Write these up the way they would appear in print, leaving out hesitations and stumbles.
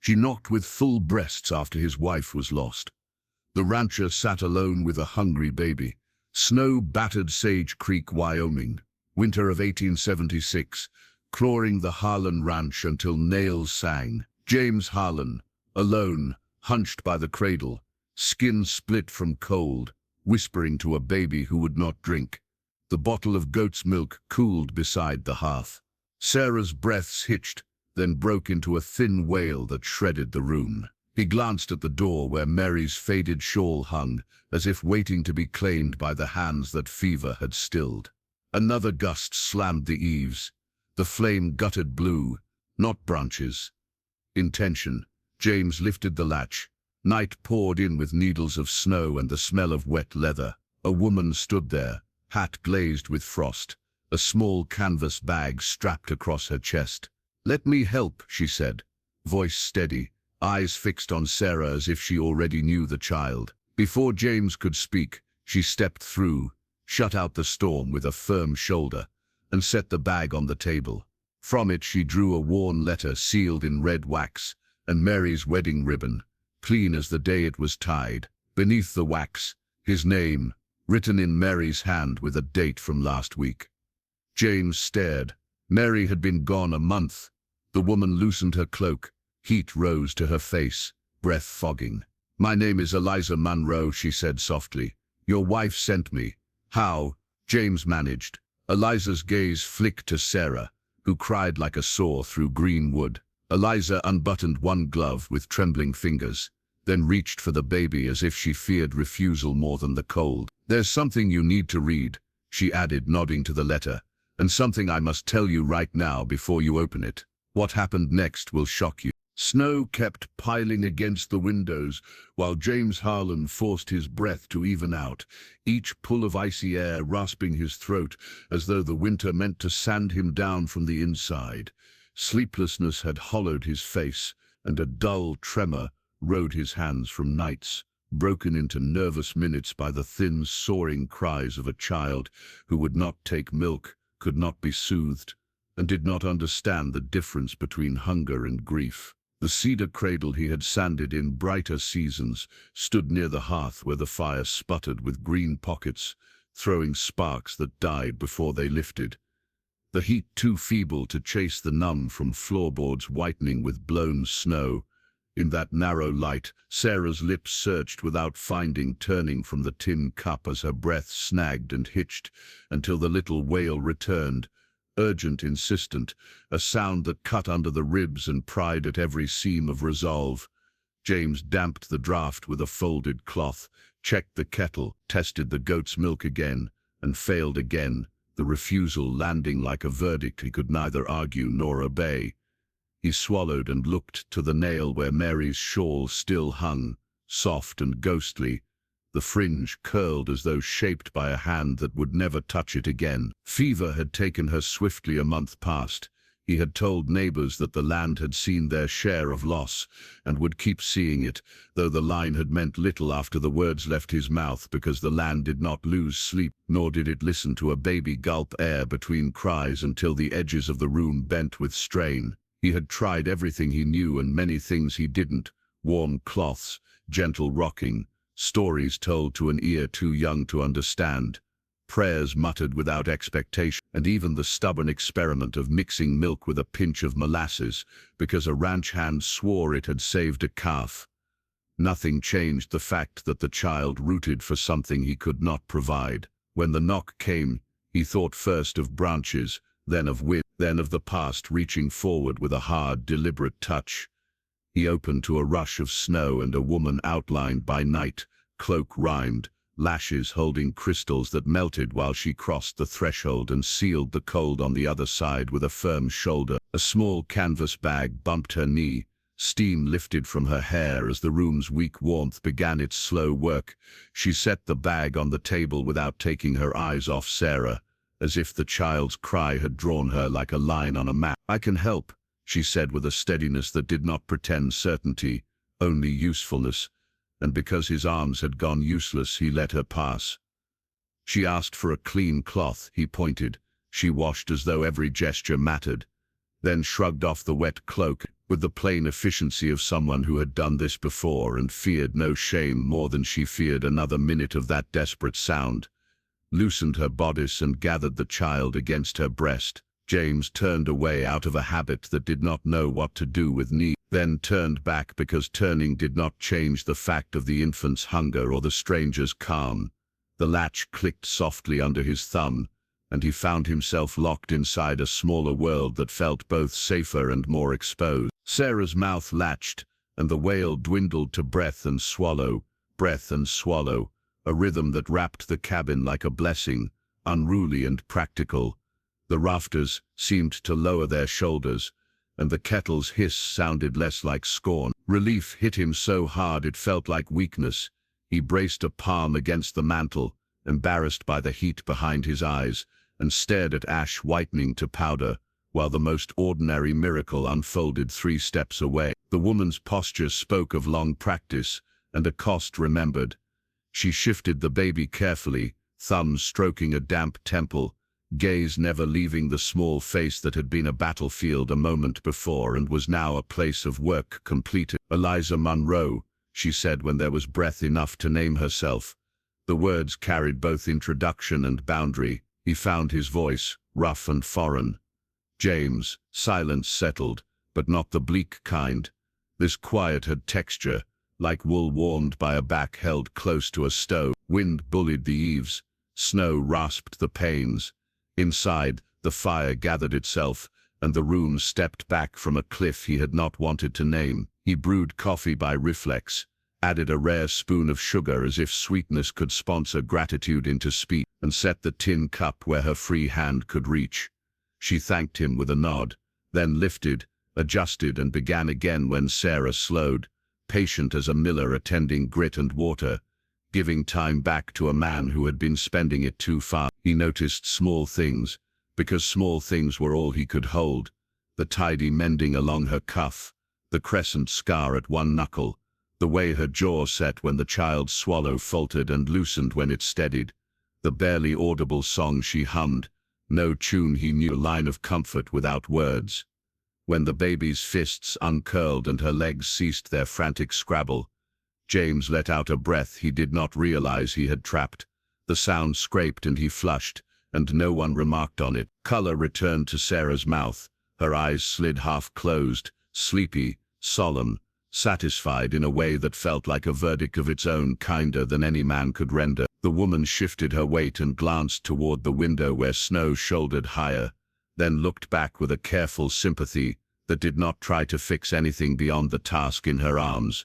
She knocked with full breasts after his wife was lost. The rancher sat alone with a hungry baby. Snow-battered Sage Creek, Wyoming, winter of 1876, clawing the Harlan Ranch until nails sang. James Harlan, alone, hunched by the cradle, skin split from cold, whispering to a baby who would not drink. The bottle of goat's milk cooled beside the hearth. Sarah's breaths hitched, then broke into a thin wail that shredded the room. He glanced at the door where Mary's faded shawl hung, as if waiting to be claimed by the hands that fever had stilled. Another gust slammed the eaves. The flame guttered blue, not branches. In tension, James lifted the latch. Night poured in with needles of snow and the smell of wet leather. A woman stood there, hat glazed with frost, a small canvas bag strapped across her chest. "Let me help," she said, voice steady, eyes fixed on Sarah as if she already knew the child. Before James could speak, she stepped through, shut out the storm with a firm shoulder, and set the bag on the table. From it she drew a worn letter sealed in red wax, and Mary's wedding ribbon, clean as the day it was tied. Beneath the wax, his name, written in Mary's hand with a date from last week. James stared. Mary had been gone a month. The woman loosened her cloak. Heat rose to her face, breath fogging. "My name is Eliza Munro," she said softly. "Your wife sent me." "How?" James managed. Eliza's gaze flicked to Sarah, who cried like a saw through green wood. Eliza unbuttoned one glove with trembling fingers, then reached for the baby as if she feared refusal more than the cold. "There's something you need to read," she added, nodding to the letter, "and something I must tell you right now before you open it. What happened next will shock you." Snow kept piling against the windows while James Harlan forced his breath to even out, each pull of icy air rasping his throat as though the winter meant to sand him down from the inside. Sleeplessness had hollowed his face, and a dull tremor rode his hands from nights, broken into nervous minutes by the thin, soaring cries of a child who would not take milk, could not be soothed, and did not understand the difference between hunger and grief. The cedar cradle he had sanded in brighter seasons stood near the hearth where the fire sputtered with green pockets, throwing sparks that died before they lifted. The heat too feeble to chase the numb from floorboards whitening with blown snow. In that narrow light, Sarah's lips searched without finding, turning from the tin cup as her breath snagged and hitched until the little wail returned. Urgent, insistent, a sound that cut under the ribs and pried at every seam of resolve. James damped the draught with a folded cloth, checked the kettle, tested the goat's milk again, and failed again, the refusal landing like a verdict he could neither argue nor obey. He swallowed and looked to the nail where Mary's shawl still hung, soft and ghostly, the fringe curled as though shaped by a hand that would never touch it again. Fever had taken her swiftly a month past. He had told neighbors that the land had seen their share of loss, and would keep seeing it, though the line had meant little after the words left his mouth, because the land did not lose sleep, nor did it listen to a baby gulp air between cries until the edges of the room bent with strain. He had tried everything he knew and many things he didn't: warm cloths, gentle rocking, stories told to an ear too young to understand, prayers muttered without expectation, and even the stubborn experiment of mixing milk with a pinch of molasses because a ranch hand swore it had saved a calf. Nothing changed the fact that the child rooted for something he could not provide. When the knock came, he thought first of branches, then of wind, then of the past reaching forward with a hard, deliberate touch. He opened to a rush of snow and a woman outlined by night, cloak rimed, lashes holding crystals that melted while she crossed the threshold and sealed the cold on the other side with a firm shoulder. A small canvas bag bumped her knee. Steam lifted from her hair as the room's weak warmth began its slow work. She set the bag on the table without taking her eyes off Sarah, as if the child's cry had drawn her like a line on a map. "I can help," she said with a steadiness that did not pretend certainty, only usefulness, and because his arms had gone useless, he let her pass. She asked for a clean cloth, he pointed. She washed as though every gesture mattered. then shrugged off the wet cloak with the plain efficiency of someone who had done this before and feared no shame more than she feared another minute of that desperate sound. Loosened her bodice and gathered the child against her breast. James turned away out of a habit that did not know what to do with need, then turned back because turning did not change the fact of the infant's hunger or the stranger's calm. The latch clicked softly under his thumb, and he found himself locked inside a smaller world that felt both safer and more exposed. Sarah's mouth latched, and the wail dwindled to breath and swallow, a rhythm that wrapped the cabin like a blessing, unruly and practical. The rafters seemed to lower their shoulders, and the kettle's hiss sounded less like scorn. Relief hit him so hard it felt like weakness. He braced a palm against the mantel, embarrassed by the heat behind his eyes, and stared at ash whitening to powder, while the most ordinary miracle unfolded 3 steps away. The woman's posture spoke of long practice, and a cost remembered. She shifted the baby carefully, thumbs stroking a damp temple, gaze never leaving the small face that had been a battlefield a moment before and was now a place of work completed. "Eliza Munro," she said when there was breath enough to name herself. The words carried both introduction and boundary. He found his voice, rough and foreign. James. Silence settled, but not the bleak kind. This quiet had texture, like wool warmed by a back held close to a stove. Wind bullied the eaves. Snow rasped the panes. Inside, the fire gathered itself, and the room stepped back from a cliff he had not wanted to name. He brewed coffee by reflex, added a rare spoon of sugar as if sweetness could sponsor gratitude into speech, and set the tin cup where her free hand could reach. She thanked him with a nod, then lifted, adjusted and began again when Sarah slowed, patient as a miller attending grit and water, giving time back to a man who had been spending it too far. He noticed small things, because small things were all he could hold. The tidy mending along her cuff, the crescent scar at one knuckle, the way her jaw set when the child's swallow faltered and loosened when it steadied, the barely audible song she hummed, no tune he knew, a line of comfort without words. When the baby's fists uncurled and her legs ceased their frantic scrabble, James let out a breath he did not realize he had trapped. The sound scraped and he flushed, and no one remarked on it. Color returned to Sarah's mouth. Her eyes slid half-closed, sleepy, solemn, satisfied in a way that felt like a verdict of its own, kinder than any man could render. The woman shifted her weight and glanced toward the window where snow shouldered higher, then looked back with a careful sympathy that did not try to fix anything beyond the task in her arms.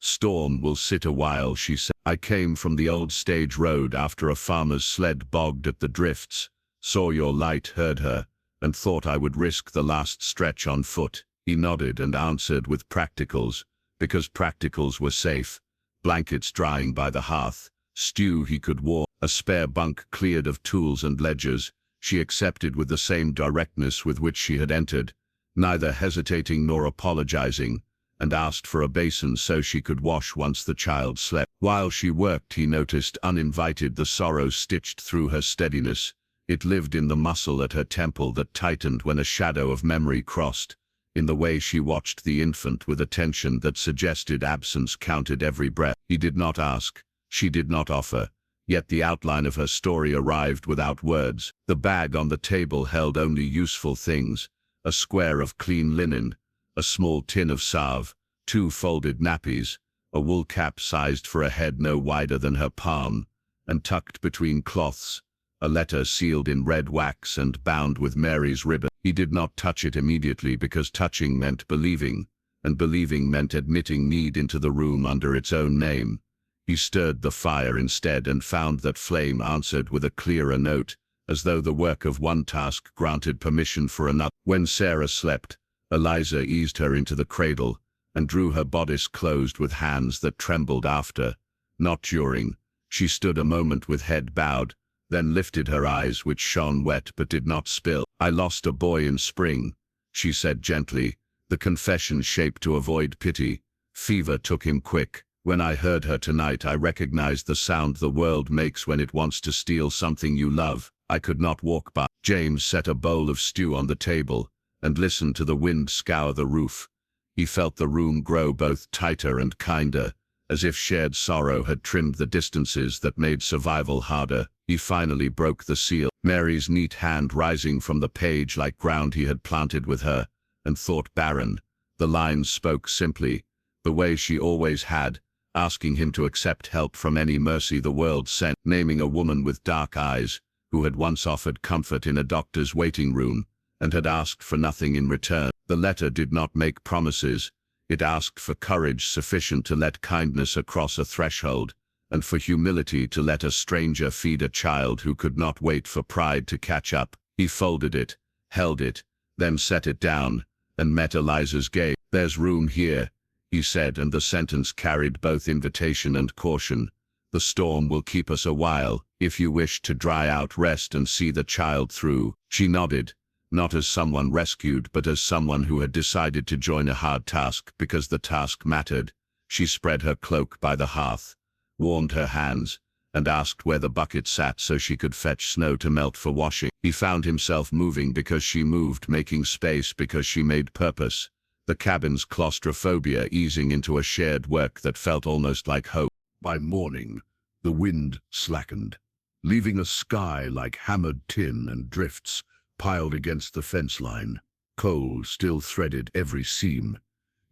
"Storm will sit a while," she said. "I came from the old stage road after a farmer's sled bogged at the drifts, saw your light, heard her, and thought I would risk the last stretch on foot." He nodded and answered with practicals, because practicals were safe. Blankets drying by the hearth, stew he could warm, a spare bunk cleared of tools and ledgers. She accepted with the same directness with which she had entered, neither hesitating nor apologizing, and asked for a basin so she could wash once the child slept. While she worked, he noticed uninvited the sorrow stitched through her steadiness. It lived in the muscle at her temple that tightened when a shadow of memory crossed, in the way she watched the infant with attention that suggested absence counted every breath. He did not ask, she did not offer, yet the outline of her story arrived without words. The bag on the table held only useful things, a square of clean linen, a small tin of salve, 2 folded nappies, a wool cap sized for a head no wider than her palm, and tucked between cloths, a letter sealed in red wax and bound with Mary's ribbon. He did not touch it immediately because touching meant believing, and believing meant admitting need into the room under its own name. He stirred the fire instead and found that flame answered with a clearer note, as though the work of one task granted permission for another. When Sarah slept, Eliza eased her into the cradle and drew her bodice closed with hands that trembled after, not during. She stood a moment with head bowed, then lifted her eyes, which shone wet but did not spill. "I lost a boy in spring," she said gently, the confession shaped to avoid pity. "Fever took him quick. When I heard her tonight, I recognized the sound the world makes when it wants to steal something you love. I could not walk by." James set a bowl of stew on the table, and listened to the wind scour the roof. He felt the room grow both tighter and kinder, as if shared sorrow had trimmed the distances that made survival harder. He finally broke the seal, Mary's neat hand rising from the page like ground he had planted with her, and thought barren. The lines spoke simply, the way she always had, asking him to accept help from any mercy the world sent, naming a woman with dark eyes, who had once offered comfort in a doctor's waiting room, and had asked for nothing in return. The letter did not make promises. It asked for courage sufficient to let kindness across a threshold, and for humility to let a stranger feed a child who could not wait for pride to catch up. He folded it, held it, then set it down, and met Eliza's gaze. "There's room here," he said, and the sentence carried both invitation and caution. "The storm will keep us a while. If you wish to dry out, rest and see the child through." She nodded, not as someone rescued, but as someone who had decided to join a hard task because the task mattered. She spread her cloak by the hearth, warmed her hands, and asked where the bucket sat so she could fetch snow to melt for washing. He found himself moving because she moved, making space because she made purpose. The cabin's claustrophobia easing into a shared work that felt almost like hope. By morning, the wind slackened, leaving a sky like hammered tin and drifts piled against the fence line. Coal still threaded every seam,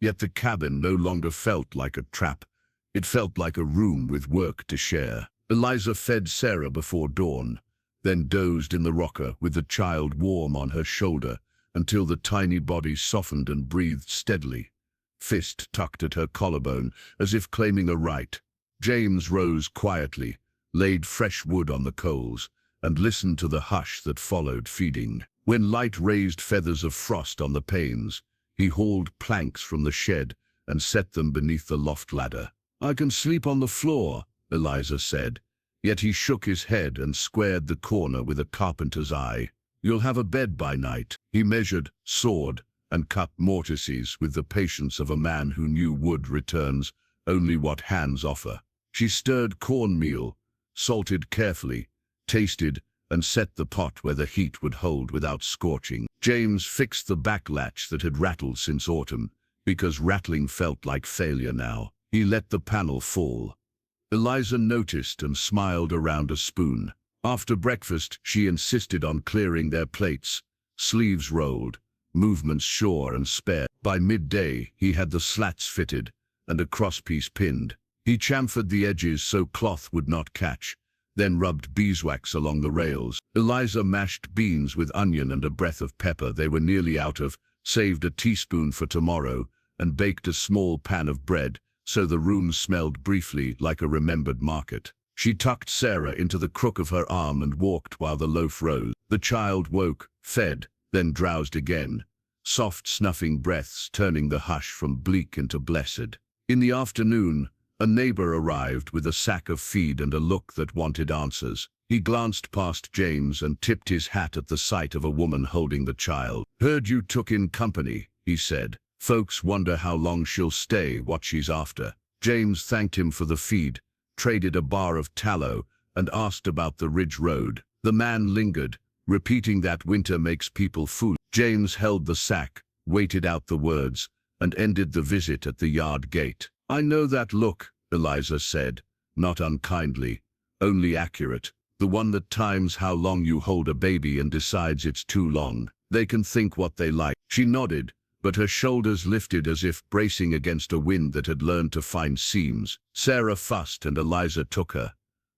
yet the cabin no longer felt like a trap. It felt like a room with work to share. Eliza fed Sarah before dawn, then dozed in the rocker with the child warm on her shoulder until the tiny body softened and breathed steadily, fist tucked at her collarbone as if claiming a right. James rose quietly, laid fresh wood on the coals, and listened to the hush that followed feeding. When light raised feathers of frost on the panes, he hauled planks from the shed and set them beneath the loft ladder. "I can sleep on the floor," Eliza said, yet he shook his head and squared the corner with a carpenter's eye. "You'll have a bed by night." He measured, sawed, and cut mortises with the patience of a man who knew wood returns only what hands offer. She stirred cornmeal, salted carefully, tasted, and set the pot where the heat would hold without scorching. James fixed the back latch that had rattled since autumn, because rattling felt like failure now. He let the panel fall. Eliza noticed and smiled around a spoon. After breakfast, she insisted on clearing their plates, sleeves rolled, movements sure and spare. By midday, he had the slats fitted and a crosspiece pinned. He chamfered the edges so cloth would not catch, then rubbed beeswax along the rails. Eliza mashed beans with onion and a breath of pepper they were nearly out of, saved a teaspoon for tomorrow, and baked a small pan of bread, so the room smelled briefly like a remembered market. She tucked Sarah into the crook of her arm and walked while the loaf rose. The child woke, fed, then drowsed again, soft snuffing breaths turning the hush from bleak into blessed. In the afternoon, a neighbor arrived with a sack of feed and a look that wanted answers. He glanced past James and tipped his hat at the sight of a woman holding the child. "Heard you took in company," he said. "Folks wonder how long she'll stay, what she's after." James thanked him for the feed, traded a bar of tallow, and asked about the ridge road. The man lingered, repeating that winter makes people foolish. James held the sack, waited out the words, and ended the visit at the yard gate. "I know that look," Eliza said, not unkindly, only accurate. "The one that times how long you hold a baby and decides it's too long. They can think what they like." She nodded, but her shoulders lifted as if bracing against a wind that had learned to find seams. Sarah fussed and Eliza took her.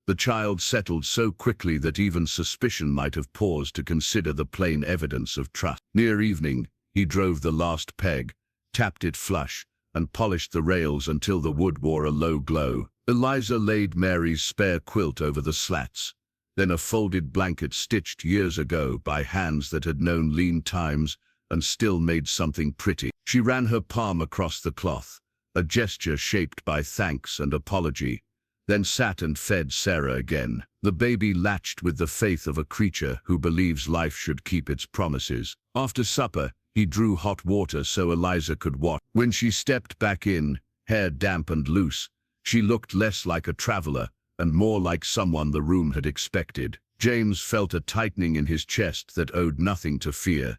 The child settled so quickly that even suspicion might have paused to consider the plain evidence of trust. Near evening, he drove the last peg, tapped it flush, and polished the rails until the wood wore a low glow. Eliza laid Mary's spare quilt over the slats, then a folded blanket stitched years ago by hands that had known lean times and still made something pretty. She ran her palm across the cloth, a gesture shaped by thanks and apology, then sat and fed Sarah again. The baby latched with the faith of a creature who believes life should keep its promises. After supper, he drew hot water so Eliza could watch. When she stepped back in, hair damp and loose, she looked less like a traveler and more like someone the room had expected. James felt a tightening in his chest that owed nothing to fear.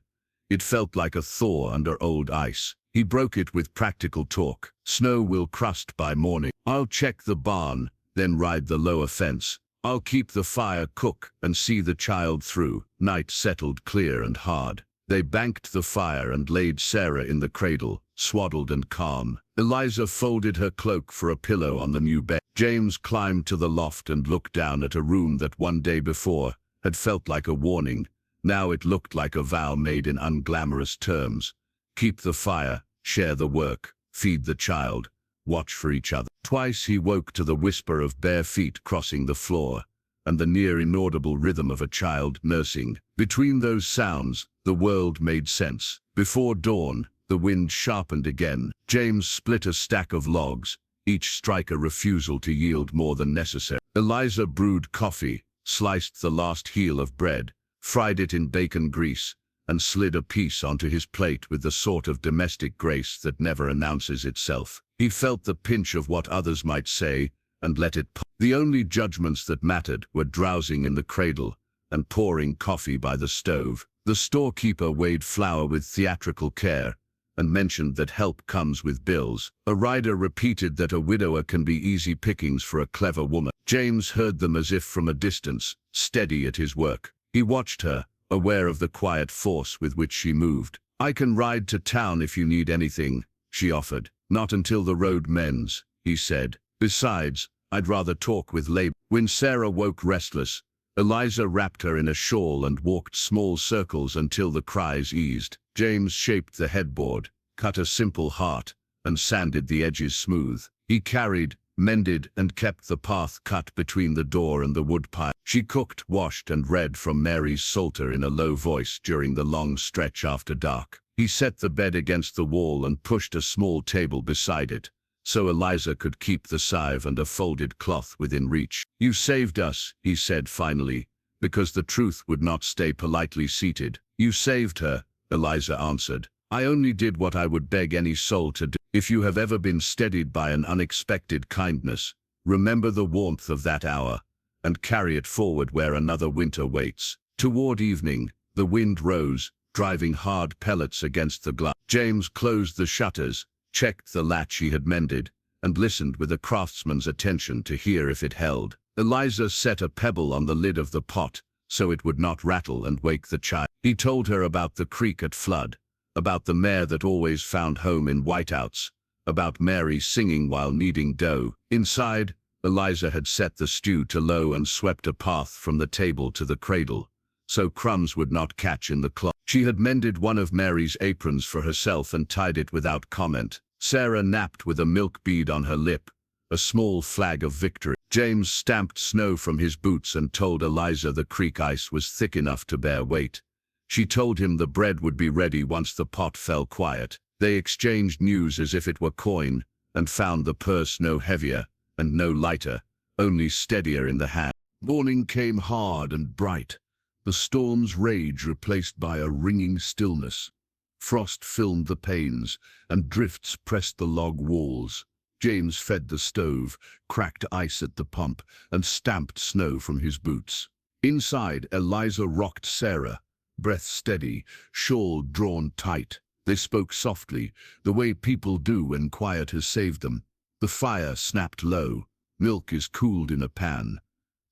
It felt like a thaw under old ice. He broke it with practical talk. Snow will crust by morning. I'll check the barn, then ride the lower fence. I'll keep the fire cook and see the child through. Night settled clear and hard. They banked the fire and laid Sarah in the cradle, swaddled and calm. Eliza folded her cloak for a pillow on the new bed. James climbed to the loft and looked down at a room that one day before had felt like a warning. Now it looked like a vow made in unglamorous terms. Keep the fire, share the work, feed the child, watch for each other. Twice he woke to the whisper of bare feet crossing the floor, and the near inaudible rhythm of a child nursing. Between those sounds, the world made sense. Before dawn, the wind sharpened again. James split a stack of logs, each strike a refusal to yield more than necessary. Eliza brewed coffee, sliced the last heel of bread, fried it in bacon grease, and slid a piece onto his plate with the sort of domestic grace that never announces itself. He felt the pinch of what others might say and let it pass. The only judgments that mattered were drowsing in the cradle and pouring coffee by the stove. The storekeeper weighed flour with theatrical care and mentioned that help comes with bills. A rider repeated that a widower can be easy pickings for a clever woman. James heard them as if from a distance, steady at his work. He watched her, aware of the quiet force with which she moved. I can ride to town if you need anything, she offered. Not until the road mends, he said. Besides, I'd rather talk with labor. When Sarah woke restless, Eliza wrapped her in a shawl and walked small circles until the cries eased. James shaped the headboard, cut a simple heart, and sanded the edges smooth. He carried, mended, and kept the path cut between the door and the woodpile. She cooked, washed, and read from Mary's Psalter in a low voice during the long stretch after dark. He set the bed against the wall and pushed a small table beside it, so Eliza could keep the sieve and a folded cloth within reach. You saved us, he said finally, because the truth would not stay politely seated. You saved her, Eliza answered. I only did what I would beg any soul to do. If you have ever been steadied by an unexpected kindness, remember the warmth of that hour, and carry it forward where another winter waits. Toward evening, the wind rose, driving hard pellets against the glass. James closed the shutters, checked the latch he had mended, and listened with a craftsman's attention to hear if it held. Eliza set a pebble on the lid of the pot, so it would not rattle and wake the child. He told her about the creek at flood, about the mare that always found home in whiteouts, about Mary singing while kneading dough. Inside, Eliza had set the stew to low and swept a path from the table to the cradle, so crumbs would not catch in the cloth. She had mended one of Mary's aprons for herself and tied it without comment. Sarah napped with a milk bead on her lip, a small flag of victory. James stamped snow from his boots and told Eliza the creek ice was thick enough to bear weight. She told him the bread would be ready once the pot fell quiet. They exchanged news as if it were coin, and found the purse no heavier and no lighter, only steadier in the hand. Morning came hard and bright, the storm's rage replaced by a ringing stillness. Frost filmed the panes, and drifts pressed the log walls. James fed the stove, cracked ice at the pump, and stamped snow from his boots. Inside, Eliza rocked Sarah, breath steady, shawl drawn tight. They spoke softly, the way people do when quiet has saved them. The fire snapped low. Milk is cooled in a pan.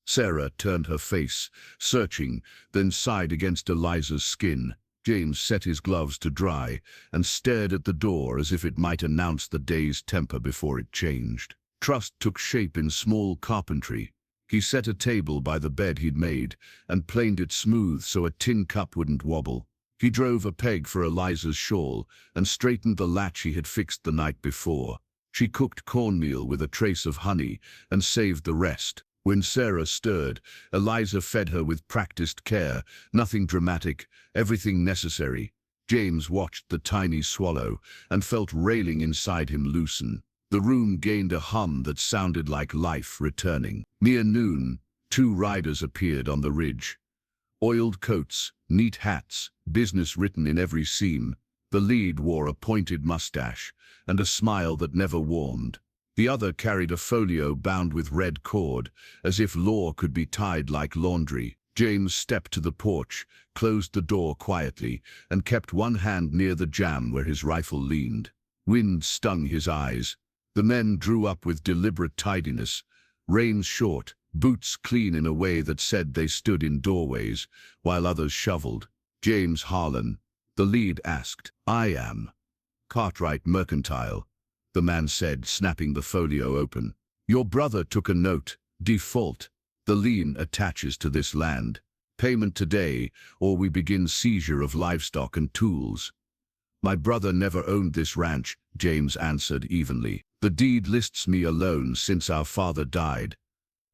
Sarah turned her face, searching, then sighed against Eliza's skin. James set his gloves to dry and stared at the door as if it might announce the day's temper before it changed. Trust took shape in small carpentry. He set a table by the bed he'd made and planed it smooth so a tin cup wouldn't wobble. He drove a peg for Eliza's shawl and straightened the latch he had fixed the night before. She cooked cornmeal with a trace of honey and saved the rest. When Sarah stirred, Eliza fed her with practiced care, nothing dramatic, everything necessary. James watched the tiny swallow and felt railing inside him loosen. The room gained a hum that sounded like life returning. Near noon, 2 riders appeared on the ridge. Oiled coats, neat hats, business written in every seam. The lead wore a pointed mustache and a smile that never warmed. The other carried a folio bound with red cord, as if law could be tied like laundry. James stepped to the porch, closed the door quietly, and kept one hand near the jamb where his rifle leaned. Wind stung his eyes. The men drew up with deliberate tidiness, reins short, boots clean in a way that said they stood in doorways, while others shoveled. James Harlan, the lead, asked, "I am." "Cartwright Mercantile," the man said, snapping the folio open. "Your brother took a note. Default. The lien attaches to this land. Payment today, or we begin seizure of livestock and tools." "My brother never owned this ranch," James answered evenly. "The deed lists me alone since our father died."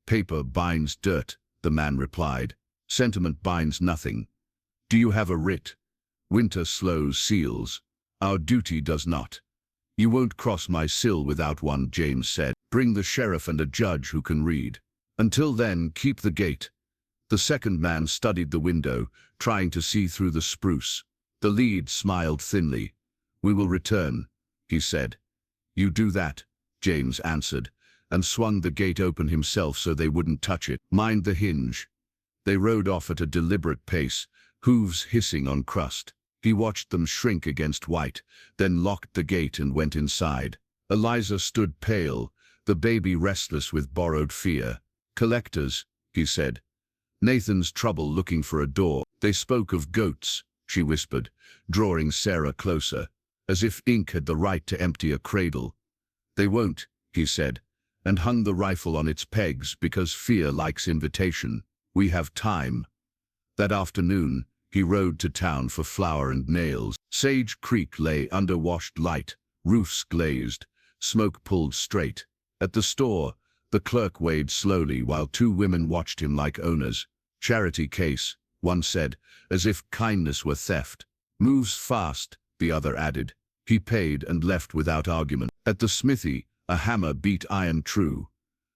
"Paper binds dirt," the man replied. "Sentiment binds nothing. Do you have a writ?" "Winter slows seals. Our duty does not." "You won't cross my sill without one," James said. "Bring the sheriff and a judge who can read. Until then, keep the gate." The second man studied the window, trying to see through the spruce. The lead smiled thinly. "We will return," he said. "You do that," James answered, and swung the gate open himself so they wouldn't touch it. "Mind the hinge." They rode off at a deliberate pace, hooves hissing on crust. He watched them shrink against white, then locked the gate and went inside. Eliza stood pale, the baby restless with borrowed fear. "Collectors," he said. "Nathan's trouble looking for a door." "They spoke of goats," she whispered, drawing Sarah closer, as if ink had the right to empty a cradle. "They won't," he said, and hung the rifle on its pegs because fear likes invitation. "We have time." That afternoon, he rode to town for flour and nails. Sage Creek lay under washed light, roofs glazed, smoke pulled straight. At the store, the clerk weighed slowly while two women watched him like owners. "Charity case," one said, as if kindness were theft. "Moves fast," the other added. He paid and left without argument. At the smithy, a hammer beat iron true.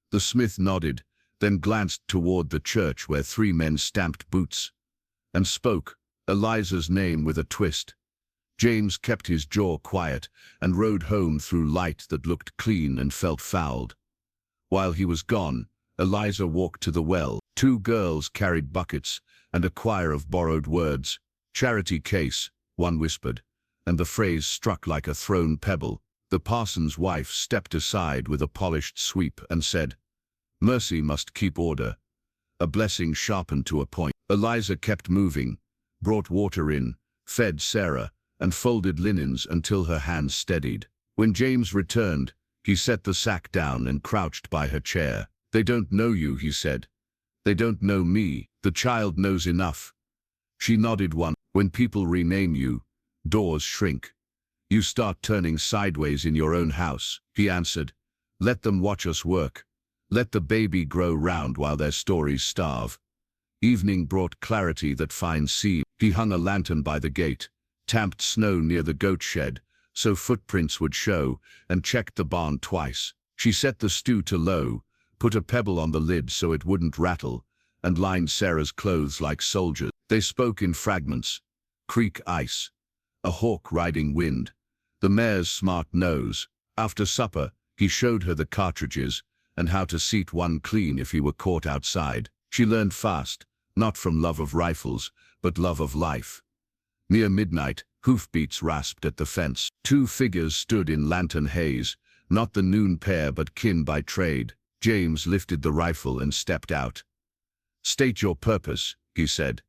The smith nodded, then glanced toward the church where three men stamped boots, and spoke, Eliza's name with a twist. James kept his jaw quiet and rode home through light that looked clean and felt fouled. While he was gone, Eliza walked to the well. Two girls carried buckets and a choir of borrowed words. "Charity case," one whispered, and the phrase struck like a thrown pebble. The parson's wife stepped aside with a polished sweep and said, "Mercy must keep order." A blessing sharpened to a point. Eliza kept moving, brought water in, fed Sarah, and folded linens until her hands steadied. When James returned, he set the sack down and crouched by her chair. "They don't know you," he said. "They don't know me. The child knows enough." She nodded once. "When people rename you, doors shrink. You start turning sideways in your own house," he answered. "Let them watch us work. Let the baby grow round while their stories starve." Evening brought clarity that finds seam. He hung a lantern by the gate, tamped snow near the goat shed, so footprints would show, and checked the barn twice. She set the stew to low, put a pebble on the lid so it wouldn't rattle, and lined Sarah's clothes like soldiers. They spoke in fragments. Creek ice, a hawk riding wind, the mare's smart nose. After supper, he showed her the cartridges and how to seat one clean if he were caught outside. She learned fast, not from love of rifles, but love of life. Near midnight, hoofbeats rasped at the fence. Two figures stood in lantern haze, not the noon pair but kin by trade. James lifted the rifle and stepped out. "State your purpose," he said.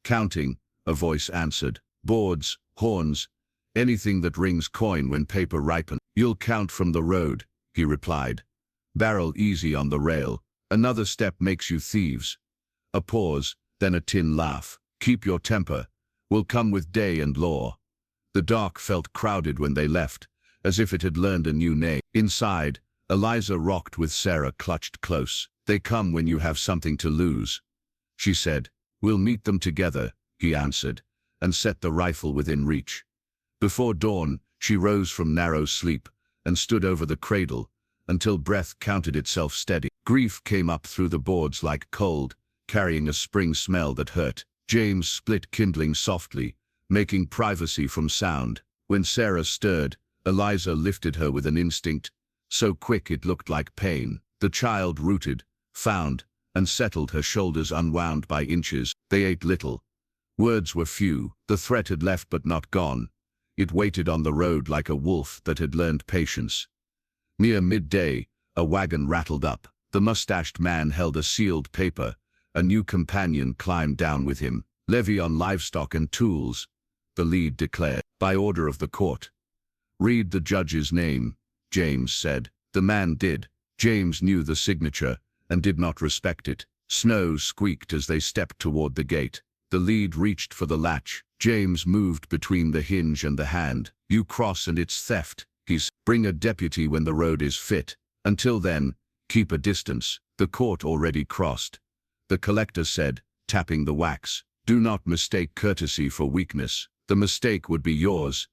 "Counting," a voice answered. "Boards, horns, anything that rings coin when paper ripens." "You'll count from the road," he replied. "Barrel easy on the rail. Another step makes you thieves." A pause, then a tin laugh. "Keep your temper. We'll come with day and law." The dark felt crowded when they left, as if it had learned a new name. Inside, Eliza rocked with Sarah clutched close. "They come when you have something to lose," she said. "We'll meet them together," he answered, and set the rifle within reach. Before dawn, she rose from narrow sleep and stood over the cradle until breath counted itself steady. Grief came up through the boards like cold, carrying a spring smell that hurt. James split kindling softly, making privacy from sound. When Sarah stirred, Eliza lifted her with an instinct, so quick it looked like pain. The child rooted, found, and settled her shoulders unwound by inches. They ate little. Words were few. The threat had left but not gone. It waited on the road like a wolf that had learned patience. Near midday, a wagon rattled up. The mustached man held a sealed paper. A new companion climbed down with him. Levy on livestock and tools, the lead declared, by order of the court. Read the judge's name, James said. The man did. James knew the signature and did not respect it. Snow squeaked as they stepped toward the gate. The lead reached for the latch. James moved between the hinge and the hand. You cross and it's theft. Bring a deputy when the road is fit. Until then, keep a distance. The court already crossed. The collector said, tapping the wax. Do not mistake courtesy for weakness. The mistake would be yours.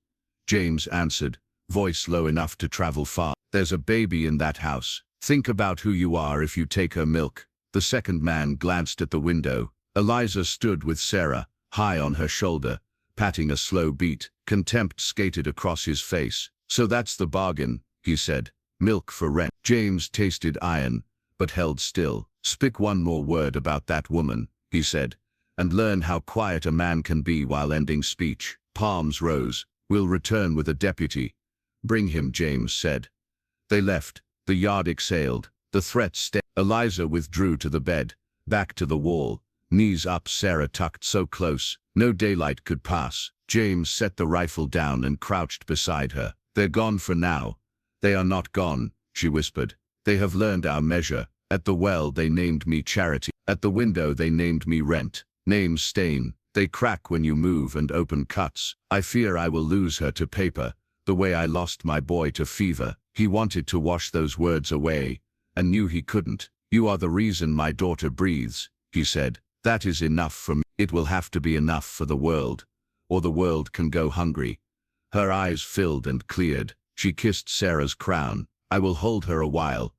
James answered, voice low enough to travel far. There's a baby in that house. Think about who you are if you take her milk. The second man glanced at the window. Eliza stood with Sarah, high on her shoulder, patting a slow beat. Contempt skated across his face. So that's the bargain, he said. Milk for rent. James tasted iron, but held still. Speak one more word about that woman, he said, and learn how quiet a man can be while ending speech. Palms rose. We'll return with a deputy. Bring him, James said. They left. The yard exhaled. The threat stayed. Eliza withdrew to the bed, back to the wall. Knees up, Sarah tucked so close, no daylight could pass. James set the rifle down and crouched beside her. They're gone for now. They are not gone, she whispered. They have learned our measure. At the well they named me Charity. At the window they named me Rent. Names stain. They crack when you move and open cuts. I fear I will lose her to paper, the way I lost my boy to fever. He wanted to wash those words away, and knew he couldn't. You are the reason my daughter breathes, he said. That is enough for me. It will have to be enough for the world, or the world can go hungry. Her eyes filled and cleared. She kissed Sarah's crown. I will hold her a while.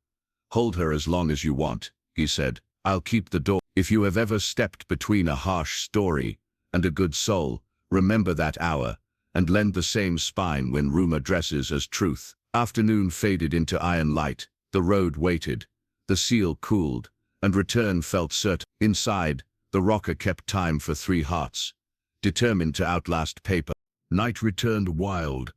Hold her as long as you want, he said. I'll keep the door. If you have ever stepped between a harsh story and a good soul, remember that hour, and lend the same spine when rumor dresses as truth. Afternoon faded into iron light. The road waited. The seal cooled, and return felt certain. Inside, the rocker kept time for 3 hearts, determined to outlast paper. Night returned wild,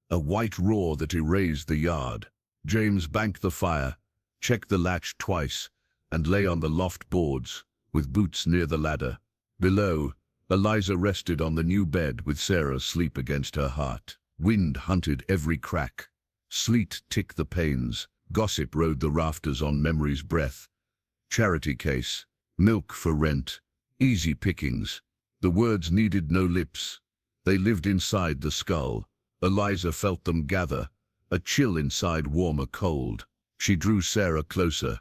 a white roar that erased the yard. James banked the fire, checked the latch twice, and lay on the loft boards, with boots near the ladder. Below, Eliza rested on the new bed with Sarah asleep against her heart. Wind hunted every crack. Sleet ticked the panes. Gossip rode the rafters on memory's breath. Charity case, milk for rent, easy pickings. The words needed no lips. They lived inside the skull. Eliza felt them gather, a chill inside warmer cold. She drew Sarah closer,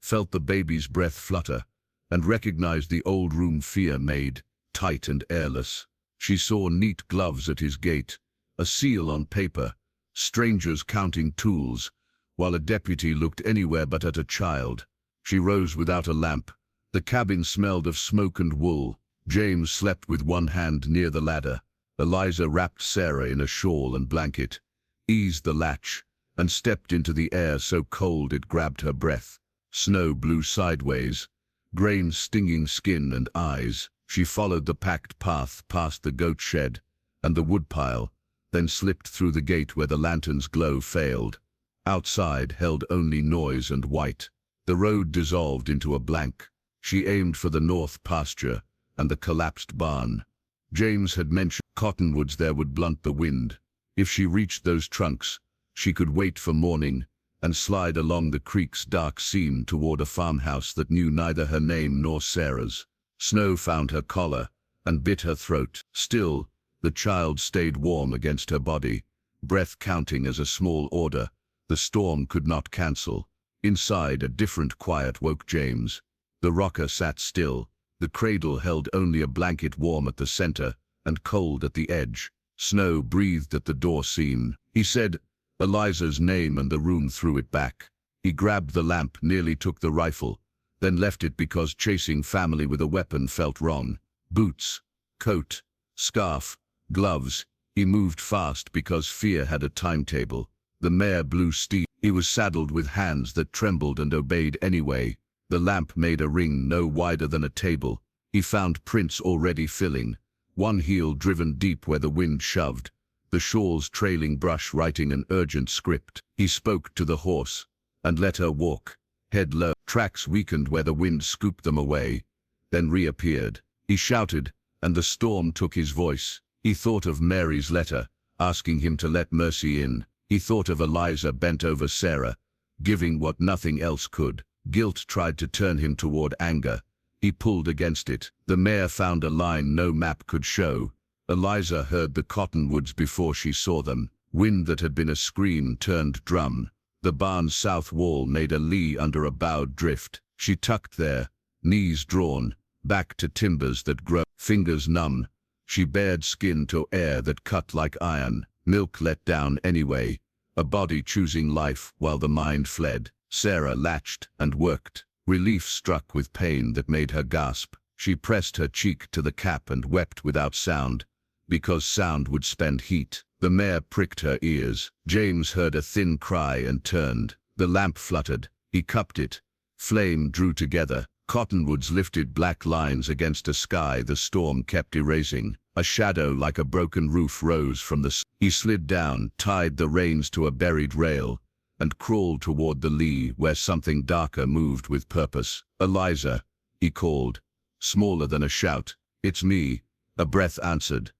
felt the baby's breath flutter, and recognized the old room fear made, tight and airless. She saw neat gloves at his gate, a seal on paper, strangers counting tools, while a deputy looked anywhere but at a child. She rose without a lamp. The cabin smelled of smoke and wool. James slept with one hand near the ladder. Eliza wrapped Sarah in a shawl and blanket, eased the latch, and stepped into the air so cold it grabbed her breath. Snow blew sideways, grain stinging skin and eyes. She followed the packed path past the goat shed and the woodpile, then slipped through the gate where the lantern's glow failed. Outside held only noise and white. The road dissolved into a blank. She aimed for the north pasture and the collapsed barn. James had mentioned cottonwoods there would blunt the wind. If she reached those trunks, she could wait for morning and slide along the creek's dark seam toward a farmhouse that knew neither her name nor Sarah's. Snow found her collar and bit her throat. Still, the child stayed warm against her body, breath counting as a small order. The storm could not cancel. Inside, a different quiet woke James. The rocker sat still. The cradle held only a blanket warm at the center and cold at the edge. Snow breathed at the door seam. He said Eliza's name and the room threw it back. He grabbed the lamp, nearly took the rifle, then left it because chasing family with a weapon felt wrong. Boots, coat, scarf, gloves. He moved fast because fear had a timetable. The mare blew steam. He was saddled with hands that trembled and obeyed anyway. The lamp made a ring no wider than a table. He found prints already filling, one heel driven deep where the wind shoved, the shawl's trailing brush writing an urgent script. He spoke to the horse, and let her walk, head low. Tracks weakened where the wind scooped them away, then reappeared. He shouted, and the storm took his voice. He thought of Mary's letter, asking him to let mercy in. He thought of Eliza bent over Sarah, giving what nothing else could. Guilt tried to turn him toward anger. He pulled against it. The mare found a line no map could show. Eliza heard the cottonwoods before she saw them. Wind that had been a scream turned drum. The barn's south wall made a lee under a bowed drift. She tucked there, knees drawn, back to timbers that grow, fingers numb. She bared skin to air that cut like iron, milk let down anyway, a body choosing life while the mind fled. Sarah latched and worked, relief struck with pain that made her gasp. She pressed her cheek to the cap and wept without sound, because sound would spend heat. The mare pricked her ears. James heard a thin cry and turned. The lamp fluttered. He cupped it. Flame drew together. Cottonwoods lifted black lines against a sky the storm kept erasing. A shadow like a broken roof rose from the He slid down, tied the reins to a buried rail, and crawled toward the lee where something darker moved with purpose. "Eliza," he called, smaller than a shout. "It's me," a breath answered.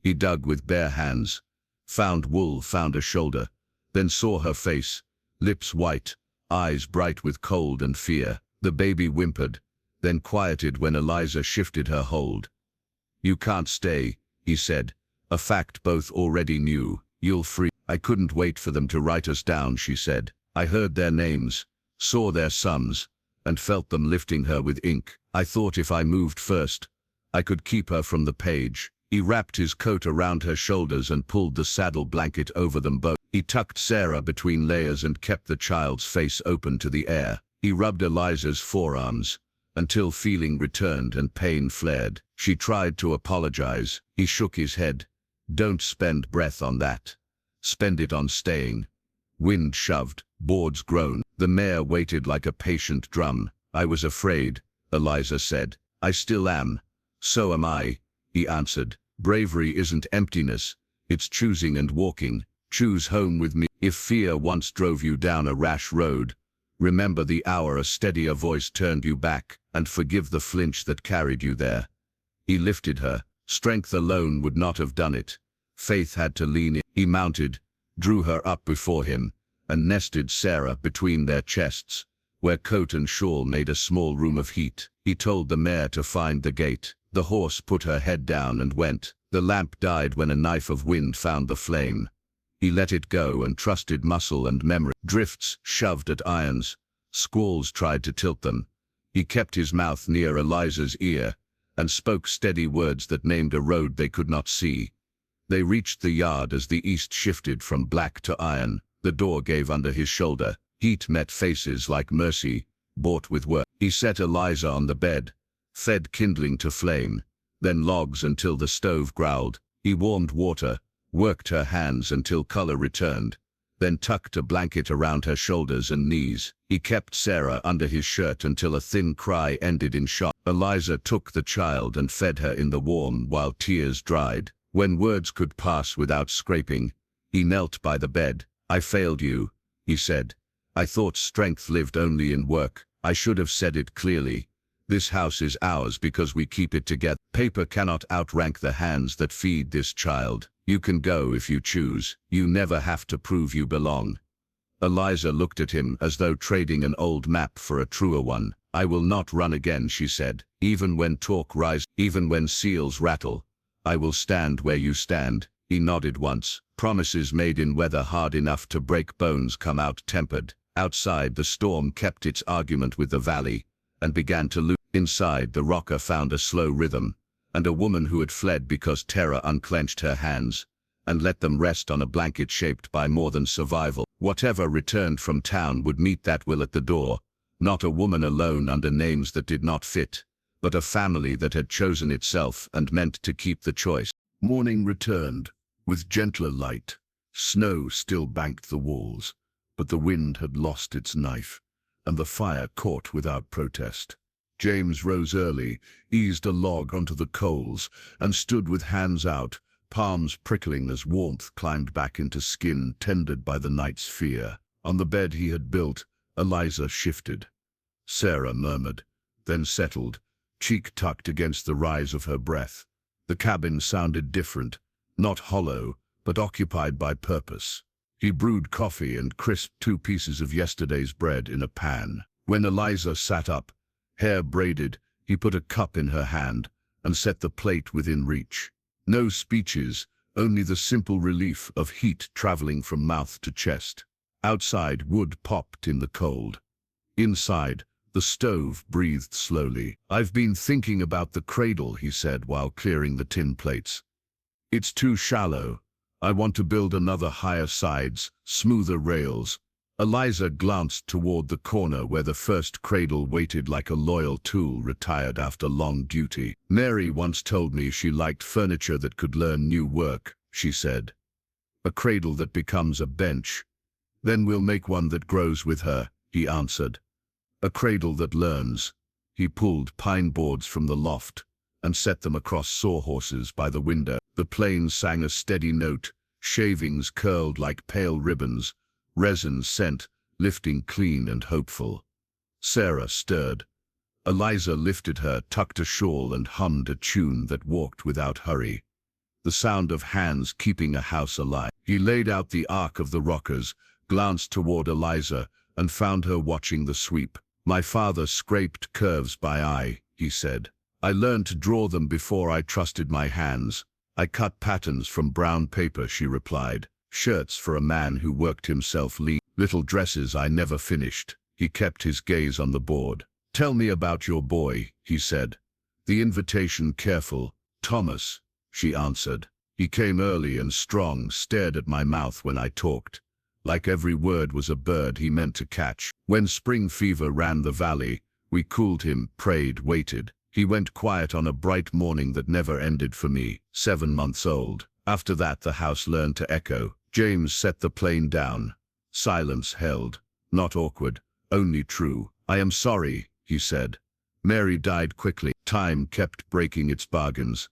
He dug with bare hands, found wool, found a shoulder, then saw her face, lips white, eyes bright with cold and fear. The baby whimpered, then quieted when Eliza shifted her hold. "You can't stay," he said, a fact both already knew. "You'll free." "I couldn't wait for them to write us down," she said. "I heard their names, saw their sums, and felt them lifting her with ink. I thought if I moved first, I could keep her from the page." He wrapped his coat around her shoulders and pulled the saddle blanket over them both. He tucked Sarah between layers and kept the child's face open to the air. He rubbed Eliza's forearms, until feeling returned and pain flared. She tried to apologize. He shook his head. "Don't spend breath on that. Spend it on staying." Wind shoved, boards groaned. The mare waited like a patient drum. "I was afraid," Eliza said. "I still am." "So am I," he answered. "Bravery isn't emptiness, it's choosing and walking. Choose home with me. If fear once drove you down a rash road, remember the hour a steadier voice turned you back, and forgive the flinch that carried you there." He lifted her. Strength alone would not have done it. Faith had to lean in. He mounted, drew her up before him, and nested Sarah between their chests, where coat and shawl made a small room of heat. He told the mare to find the gate. The horse put her head down and went. The lamp died when a knife of wind found the flame. He let it go and trusted muscle and memory. Drifts shoved at irons. Squalls tried to tilt them. He kept his mouth near Eliza's ear and spoke steady words that named a road they could not see. They reached the yard as the east shifted from black to iron. The door gave under his shoulder. Heat met faces like mercy, bought with work. He set Eliza on the bed, fed kindling to flame, then logs until the stove growled. He warmed water, worked her hands until color returned, then tucked a blanket around her shoulders and knees. He kept Sarah under his shirt until a thin cry ended in shock. Eliza took the child and fed her in the warm while tears dried. When words could pass without scraping, he knelt by the bed. "I failed you," he said. "I thought strength lived only in work. I should have said it clearly. This house is ours because we keep it together. Paper cannot outrank the hands that feed this child. You can go if you choose. You never have to prove you belong." Eliza looked at him as though trading an old map for a truer one. "I will not run again," she said. "Even when talk rises, even when seals rattle, I will stand where you stand." He nodded once. Promises made in weather hard enough to break bones come out tempered. Outside, the storm kept its argument with the valley and began to lose. Inside, the rocker found a slow rhythm, and a woman who had fled because terror unclenched her hands and let them rest on a blanket shaped by more than survival. Whatever returned from town would meet that will at the door. Not a woman alone under names that did not fit, but a family that had chosen itself and meant to keep the choice. Morning returned, with gentler light. Snow still banked the walls, but the wind had lost its knife, and the fire caught without protest. James rose early, eased a log onto the coals, and stood with hands out, palms prickling as warmth climbed back into skin tendered by the night's fear. On the bed he had built, Eliza shifted. Sarah murmured, then settled, cheek tucked against the rise of her breath. The cabin sounded different, not hollow, but occupied by purpose. He brewed coffee and crisped 2 pieces of yesterday's bread in a pan. When Eliza sat up, hair braided, he put a cup in her hand and set the plate within reach. No speeches, only the simple relief of heat traveling from mouth to chest. Outside, wood popped in the cold. Inside, the stove breathed slowly. "I've been thinking about the cradle," he said while clearing the tin plates. "It's too shallow. I want to build another, higher sides, smoother rails." Eliza glanced toward the corner where the first cradle waited like a loyal tool retired after long duty. "Mary once told me she liked furniture that could learn new work," she said. "A cradle that becomes a bench. Then we'll make one that grows with her," he answered. "A cradle that learns." He pulled pine boards from the loft and set them across sawhorses by the window. The planes sang a steady note, shavings curled like pale ribbons, resin scent lifting clean and hopeful. Sarah stirred. Eliza lifted her, tucked a shawl, and hummed a tune that walked without hurry. The sound of hands keeping a house alive. He laid out the arc of the rockers, glanced toward Eliza, and found her watching the sweep. "My father scraped curves by eye," he said. "I learned to draw them before I trusted my hands. I cut patterns from brown paper," she replied. "Shirts for a man who worked himself lean. Little dresses I never finished." He kept his gaze on the board. "Tell me about your boy," he said. The invitation careful. "Thomas," she answered. "He came early and strong, stared at my mouth when I talked. Like every word was a bird he meant to catch. When spring fever ran the valley, we cooled him, prayed, waited. He went quiet on a bright morning that never ended for me, 7 months old. After that the house learned to echo." James set the plane down. Silence held, not awkward, only true. "I am sorry," he said. "Mary died quickly. Time kept breaking its bargains."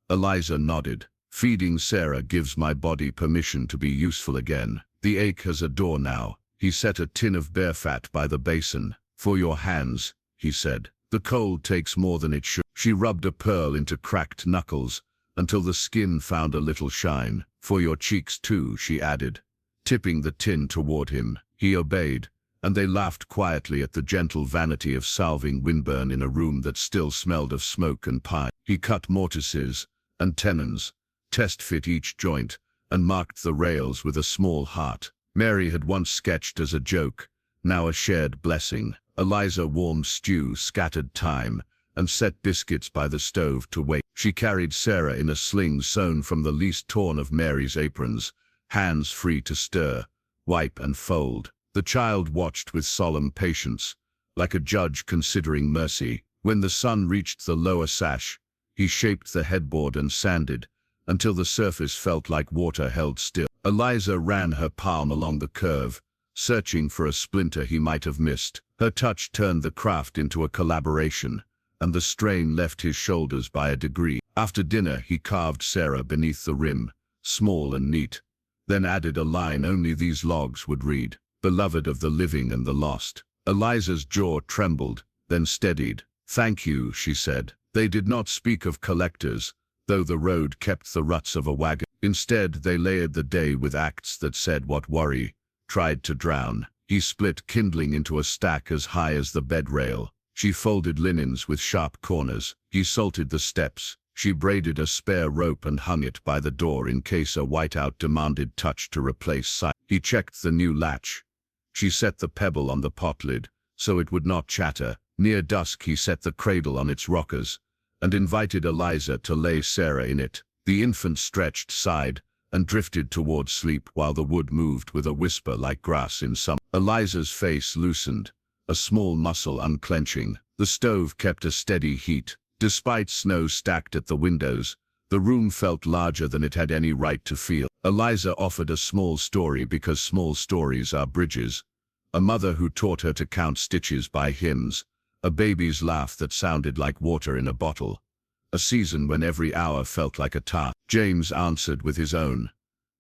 Eliza nodded. "Feeding Sarah gives my body permission to be useful again. The ache has a door now." He set a tin of bear fat by the basin. "For your hands," he said. "The cold takes more than it should." She rubbed a pearl into cracked knuckles until the skin found a little shine. "For your cheeks too," she added, tipping the tin toward him. He obeyed, and they laughed quietly at the gentle vanity of salving windburn in a room that still smelled of smoke and pine. He cut mortises and tenons, test-fit each joint, and marked the rails with a small heart. Mary had once sketched as a joke, now a shared blessing. Eliza warmed stew, scattered thyme, and set biscuits by the stove to wait. She carried Sarah in a sling sewn from the least torn of Mary's aprons, hands free to stir, wipe and fold. The child watched with solemn patience, like a judge considering mercy. When the sun reached the lower sash, he shaped the headboard and sanded, until the surface felt like water held still. Eliza ran her palm along the curve, searching for a splinter he might have missed. Her touch turned the craft into a collaboration, and the strain left his shoulders by a degree. After dinner, he carved Sarah beneath the rim, small and neat, then added a line only these logs would read: "Beloved of the living and the lost." Eliza's jaw trembled, then steadied. "Thank you," she said. They did not speak of collectors, though the road kept the ruts of a wagon. Instead, they layered the day with acts that said what worry tried to drown. He split kindling into a stack as high as the bed rail. She folded linens with sharp corners. He salted the steps. She braided a spare rope and hung it by the door in case a whiteout demanded touch to replace sight. He checked the new latch. She set the pebble on the pot lid, so it would not chatter. Near dusk he set the cradle on its rockers, and invited Eliza to lay Sarah in it. The infant stretched, sighed, and drifted toward sleep while the wood moved with a whisper like grass in summer. Eliza's face loosened, a small muscle unclenching. The stove kept a steady heat. Despite snow stacked at the windows, the room felt larger than it had any right to feel. Eliza offered a small story because small stories are bridges. A mother who taught her to count stitches by hymns, a baby's laugh that sounded like water in a bottle, a season when every hour felt like a task. James answered with his own.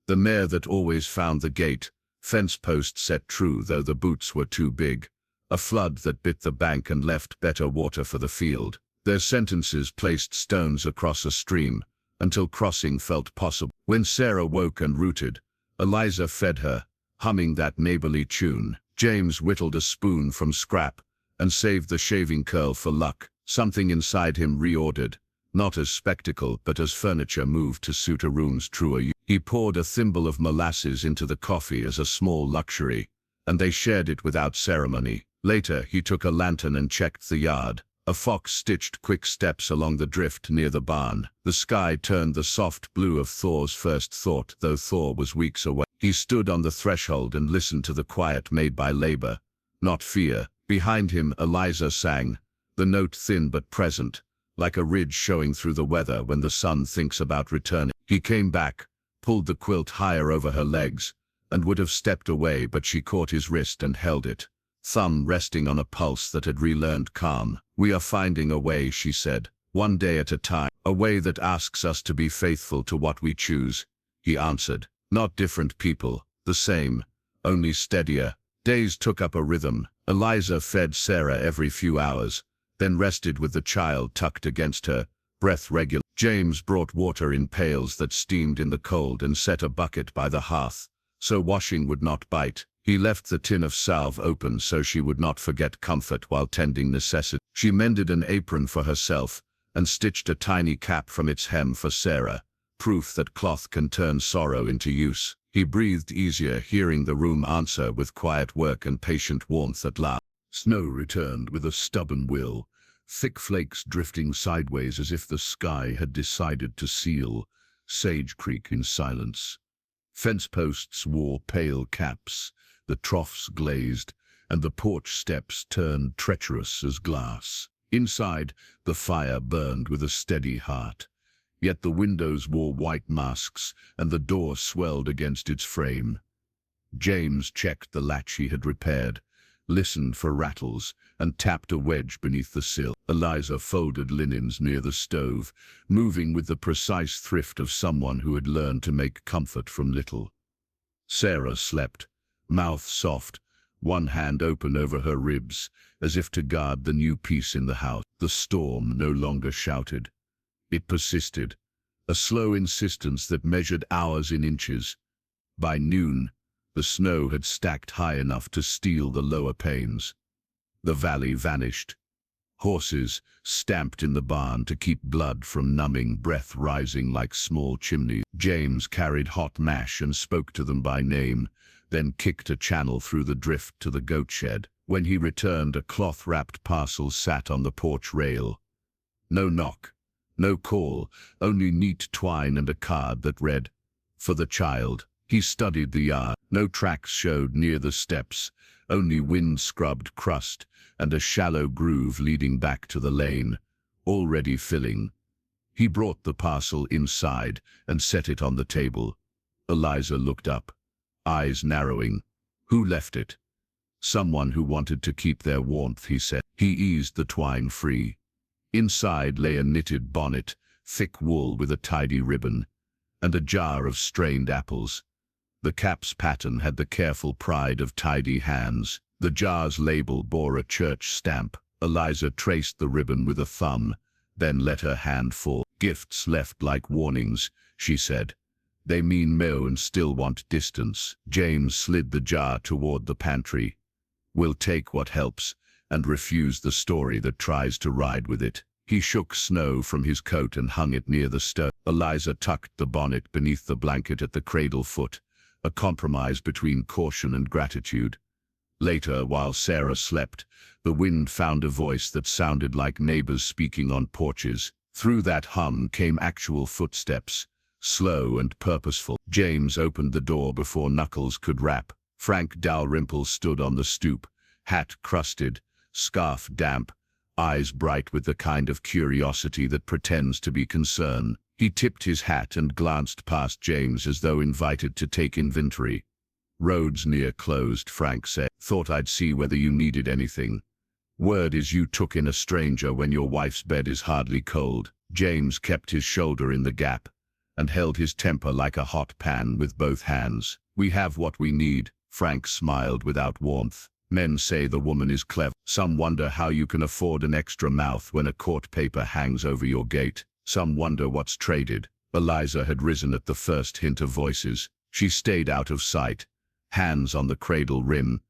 The mare that always found the gate, fence post set true though the boots were too big, a flood that bit the bank and left better water for the field. Their sentences placed stones across a stream, until crossing felt possible. When Sarah woke and rooted, Eliza fed her, humming that neighborly tune. James whittled a spoon from scrap, and saved the shaving curl for luck. Something inside him reordered, not as spectacle but as furniture moved to suit a room's truer use. He poured a thimble of molasses into the coffee as a small luxury, and they shared it without ceremony. Later he took a lantern and checked the yard. A fox stitched quick steps along the drift near the barn. The sky turned the soft blue of Thor's first thought, though Thor was weeks away. He stood on the threshold and listened to the quiet made by labor, not fear. Behind him Eliza sang, the note thin but present, like a ridge showing through the weather when the sun thinks about returning. He came back, pulled the quilt higher over her legs, and would have stepped away, but she caught his wrist and held it, thumb resting on a pulse that had relearned calm. "We are finding a way," she said, "one day at a time, a way that asks us to be faithful to what we choose." He answered, "Not different people, the same, only steadier." Days took up a rhythm. Eliza fed Sarah every few hours, then rested with the child tucked against her, breath regular. James brought water in pails that steamed in the cold and set a bucket by the hearth, so washing would not bite. He left the tin of salve open so she would not forget comfort while tending necessity. She mended an apron for herself and stitched a tiny cap from its hem for Sarah, proof that cloth can turn sorrow into use. He breathed easier, hearing the room answer with quiet work and patient warmth at last. Snow returned with a stubborn will, thick flakes drifting sideways as if the sky had decided to seal Sage Creek in silence. Fence posts wore pale caps, the troughs glazed, and the porch steps turned treacherous as glass. Inside, the fire burned with a steady heart, yet the windows wore white masks, and the door swelled against its frame. James checked the latch he had repaired, listened for rattles, and tapped a wedge beneath the sill. Eliza folded linens near the stove, moving with the precise thrift of someone who had learned to make comfort from little. Sarah slept, mouth soft, one hand open over her ribs, as if to guard the new peace in the house. The storm no longer shouted. It persisted, a slow insistence that measured hours in inches. By noon, the snow had stacked high enough to steal the lower panes. The valley vanished. Horses stamped in the barn to keep blood from numbing, breath rising like small chimneys. James carried hot mash and spoke to them by name, then kicked a channel through the drift to the goat shed. When he returned, a cloth-wrapped parcel sat on the porch rail. No knock, no call, only neat twine and a card that read, "For the child." He studied the yard. No tracks showed near the steps, only wind-scrubbed crust and a shallow groove leading back to the lane, already filling. He brought the parcel inside and set it on the table. Eliza looked up, eyes narrowing. "Who left it?" "Someone who wanted to keep their warmth," he said. He eased the twine free. Inside lay a knitted bonnet, thick wool with a tidy ribbon, and a jar of strained apples. The cap's pattern had the careful pride of tidy hands. The jar's label bore a church stamp. Eliza traced the ribbon with a thumb, then let her hand fall. "Gifts left like warnings," she said. "They mean mo and still want distance." James slid the jar toward the pantry. "We'll take what helps, and refuse the story that tries to ride with it." He shook snow from his coat and hung it near the stove. Eliza tucked the bonnet beneath the blanket at the cradle foot, a compromise between caution and gratitude. Later, while Sarah slept, the wind found a voice that sounded like neighbors speaking on porches. Through that hum came actual footsteps, slow and purposeful. James opened the door before Knuckles could rap. Frank Dalrymple stood on the stoop, hat crusted, scarf damp, eyes bright with the kind of curiosity that pretends to be concern. He tipped his hat and glanced past James as though invited to take inventory. Roads near closed, Frank said. Thought I'd see whether you needed anything. Word is you took in a stranger when your wife's bed is hardly cold. James kept his shoulder in the gap and held his temper like a hot pan with both hands. We have what we need, Frank smiled without warmth. Men say the woman is clever. Some wonder how you can afford an extra mouth when a court paper hangs over your gate. Some wonder what's traded. Eliza had risen at the first hint of voices. She stayed out of sight, hands on the cradle rim,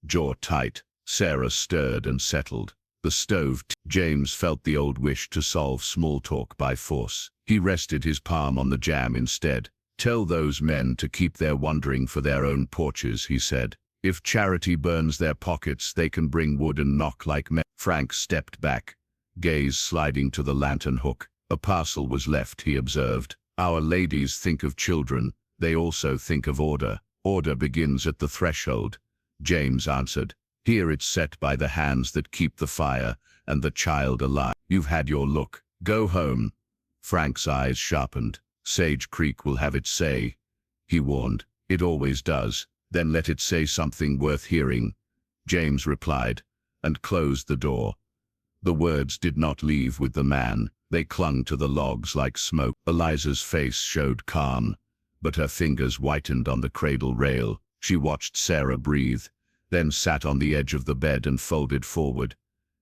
jaw tight. Sarah stirred and settled. The stove. James felt the old wish to solve small talk by force. He rested his palm on the jamb instead. Tell those men to keep their wandering for their own porches, he said. If charity burns their pockets, they can bring wood and knock like men. Frank stepped back, gaze sliding to the lantern hook. A parcel was left, he observed. Our ladies think of children. They also think of order. Order begins at the threshold, James answered. Here it's set by the hands that keep the fire and the child alive. You've had your look. Go home. Frank's eyes sharpened. Sage Creek will have its say, he warned. It always does. Then let it say something worth hearing, James replied, and closed the door. The words did not leave with the man. They clung to the logs like smoke. Eliza's face showed calm, but her fingers whitened on the cradle rail. She watched Sarah breathe, then sat on the edge of the bed and folded forward,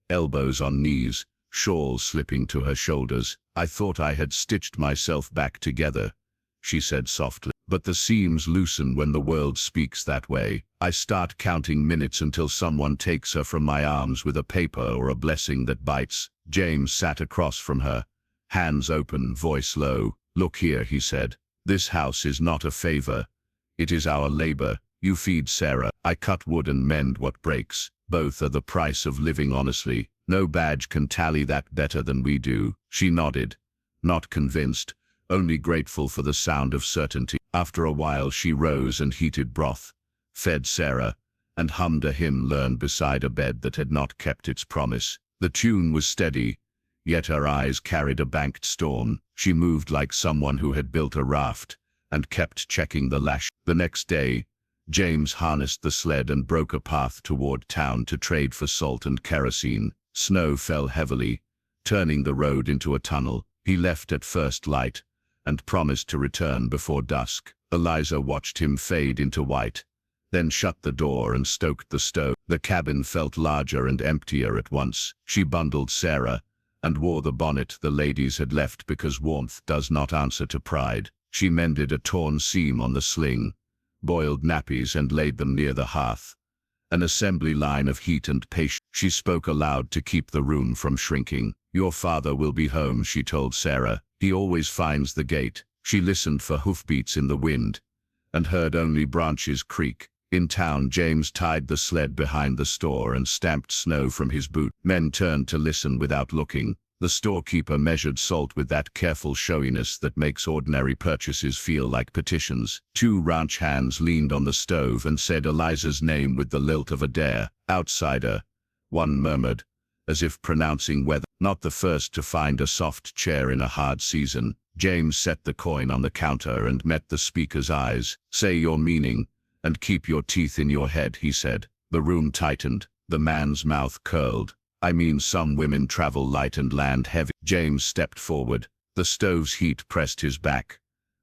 elbows on knees, shawl slipping to her shoulders. I thought I had stitched myself back together, she said softly. But the seams loosen when the world speaks that way. I start counting minutes until someone takes her from my arms with a paper or a blessing that bites. James sat across from her, hands open, voice low. Look here, he said. This house is not a favor. It is our labor. You feed Sarah. I cut wood and mend what breaks. Both are the price of living honestly. No badge can tally that better than we do. She nodded, not convinced, only grateful for the sound of certainty. After a while she rose and heated broth, fed Sarah, and hummed a hymn learned beside a bed that had not kept its promise. The tune was steady, yet her eyes carried a banked storm. She moved like someone who had built a raft and kept checking the lash. The next day, James harnessed the sled and broke a path toward town to trade for salt and kerosene. Snow fell heavily, turning the road into a tunnel. He left at first light and promised to return before dusk. Eliza watched him fade into white, then shut the door and stoked the stove. The cabin felt larger and emptier at once. She bundled Sarah and wore the bonnet the ladies had left because warmth does not answer to pride. She mended a torn seam on the sling, boiled nappies and laid them near the hearth, an assembly line of heat and patience. She spoke aloud to keep the room from shrinking. Your father will be home, she told Sarah. He always finds the gate. She listened for hoofbeats in the wind and heard only branches creak. In town, James tied the sled behind the store and stamped snow from his boot. Men turned to listen without looking. The storekeeper measured salt with that careful showiness that makes ordinary purchases feel like petitions. Two ranch hands leaned on the stove and said Eliza's name with the lilt of a dare. Outsider, one murmured, as if pronouncing weather. Not the first to find a soft chair in a hard season. James set the coin on the counter and met the speaker's eyes. Say your meaning, and keep your teeth in your head, he said. The room tightened. The man's mouth curled. I mean, some women travel light and land heavy. James stepped forward. The stove's heat pressed his back.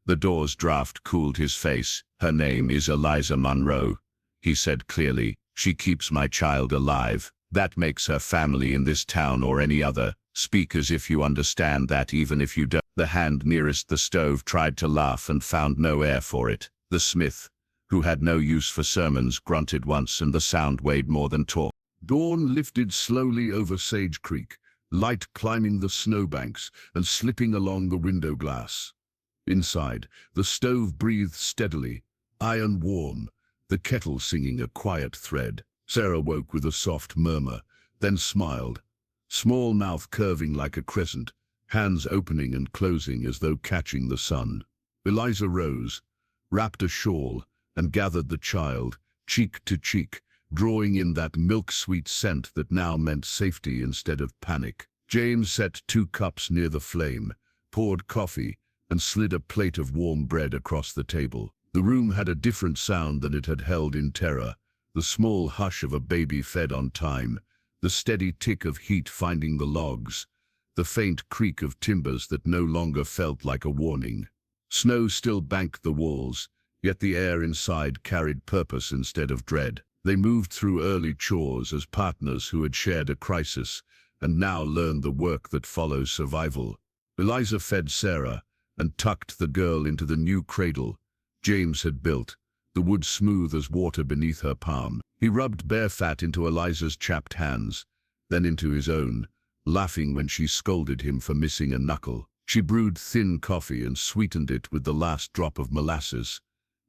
The door's draft cooled his face. Her name is Eliza Monroe, he said clearly. She keeps my child alive. That makes her family in this town or any other. Speak as if you understand that, even if you don't. The hand nearest the stove tried to laugh and found no air for it. The smith, who had no use for sermons, grunted once and the sound weighed more than talk. Dawn lifted slowly over Sage Creek, light climbing the snowbanks and slipping along the window glass. Inside, the stove breathed steadily, iron warm, the kettle singing a quiet thread. Sarah woke with a soft murmur, then smiled, small mouth curving like a crescent, hands opening and closing as though catching the sun. Eliza rose, wrapped a shawl, and gathered the child, cheek to cheek, drawing in that milk-sweet scent that now meant safety instead of panic. James set 2 cups near the flame, poured coffee, and slid a plate of warm bread across the table. The room had a different sound than it had held in terror. The small hush of a baby fed on time, the steady tick of heat finding the logs, the faint creak of timbers that no longer felt like a warning. Snow still banked the walls, yet the air inside carried purpose instead of dread. They moved through early chores as partners who had shared a crisis and now learned the work that follows survival. Eliza fed Sarah and tucked the girl into the new cradle James had built, the wood smooth as water beneath her palm. He rubbed bare fat into Eliza's chapped hands, then into his own, laughing when she scolded him for missing a knuckle. She brewed thin coffee and sweetened it with the last drop of molasses.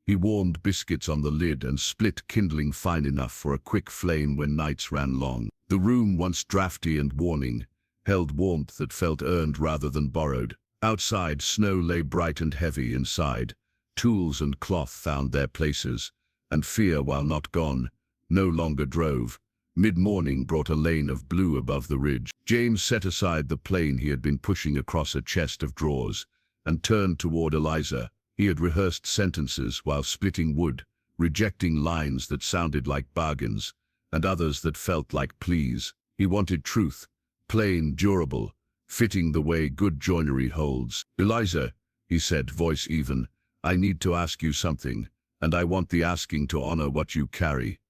He warmed biscuits on the lid and split kindling fine enough for a quick flame when nights ran long. The room, once drafty and warning, held warmth that felt earned rather than borrowed. Outside, snow lay bright and heavy inside. Tools and cloth found their places, and fear, while not gone, no longer drove. Mid-morning brought a lane of blue above the ridge. James set aside the plane he had been pushing across a chest of drawers and turned toward Eliza. He had rehearsed sentences while splitting wood, rejecting lines that sounded like bargains and others that felt like pleas. He wanted truth, plain, durable, fitting the way good joinery holds. "Eliza," he said, voice even, "I need to ask you something, and I want the asking to honor what you carry."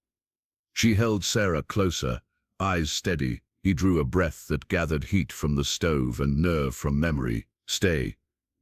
She held Sarah closer, eyes steady. He drew a breath that gathered heat from the stove and nerve from memory. "Stay,"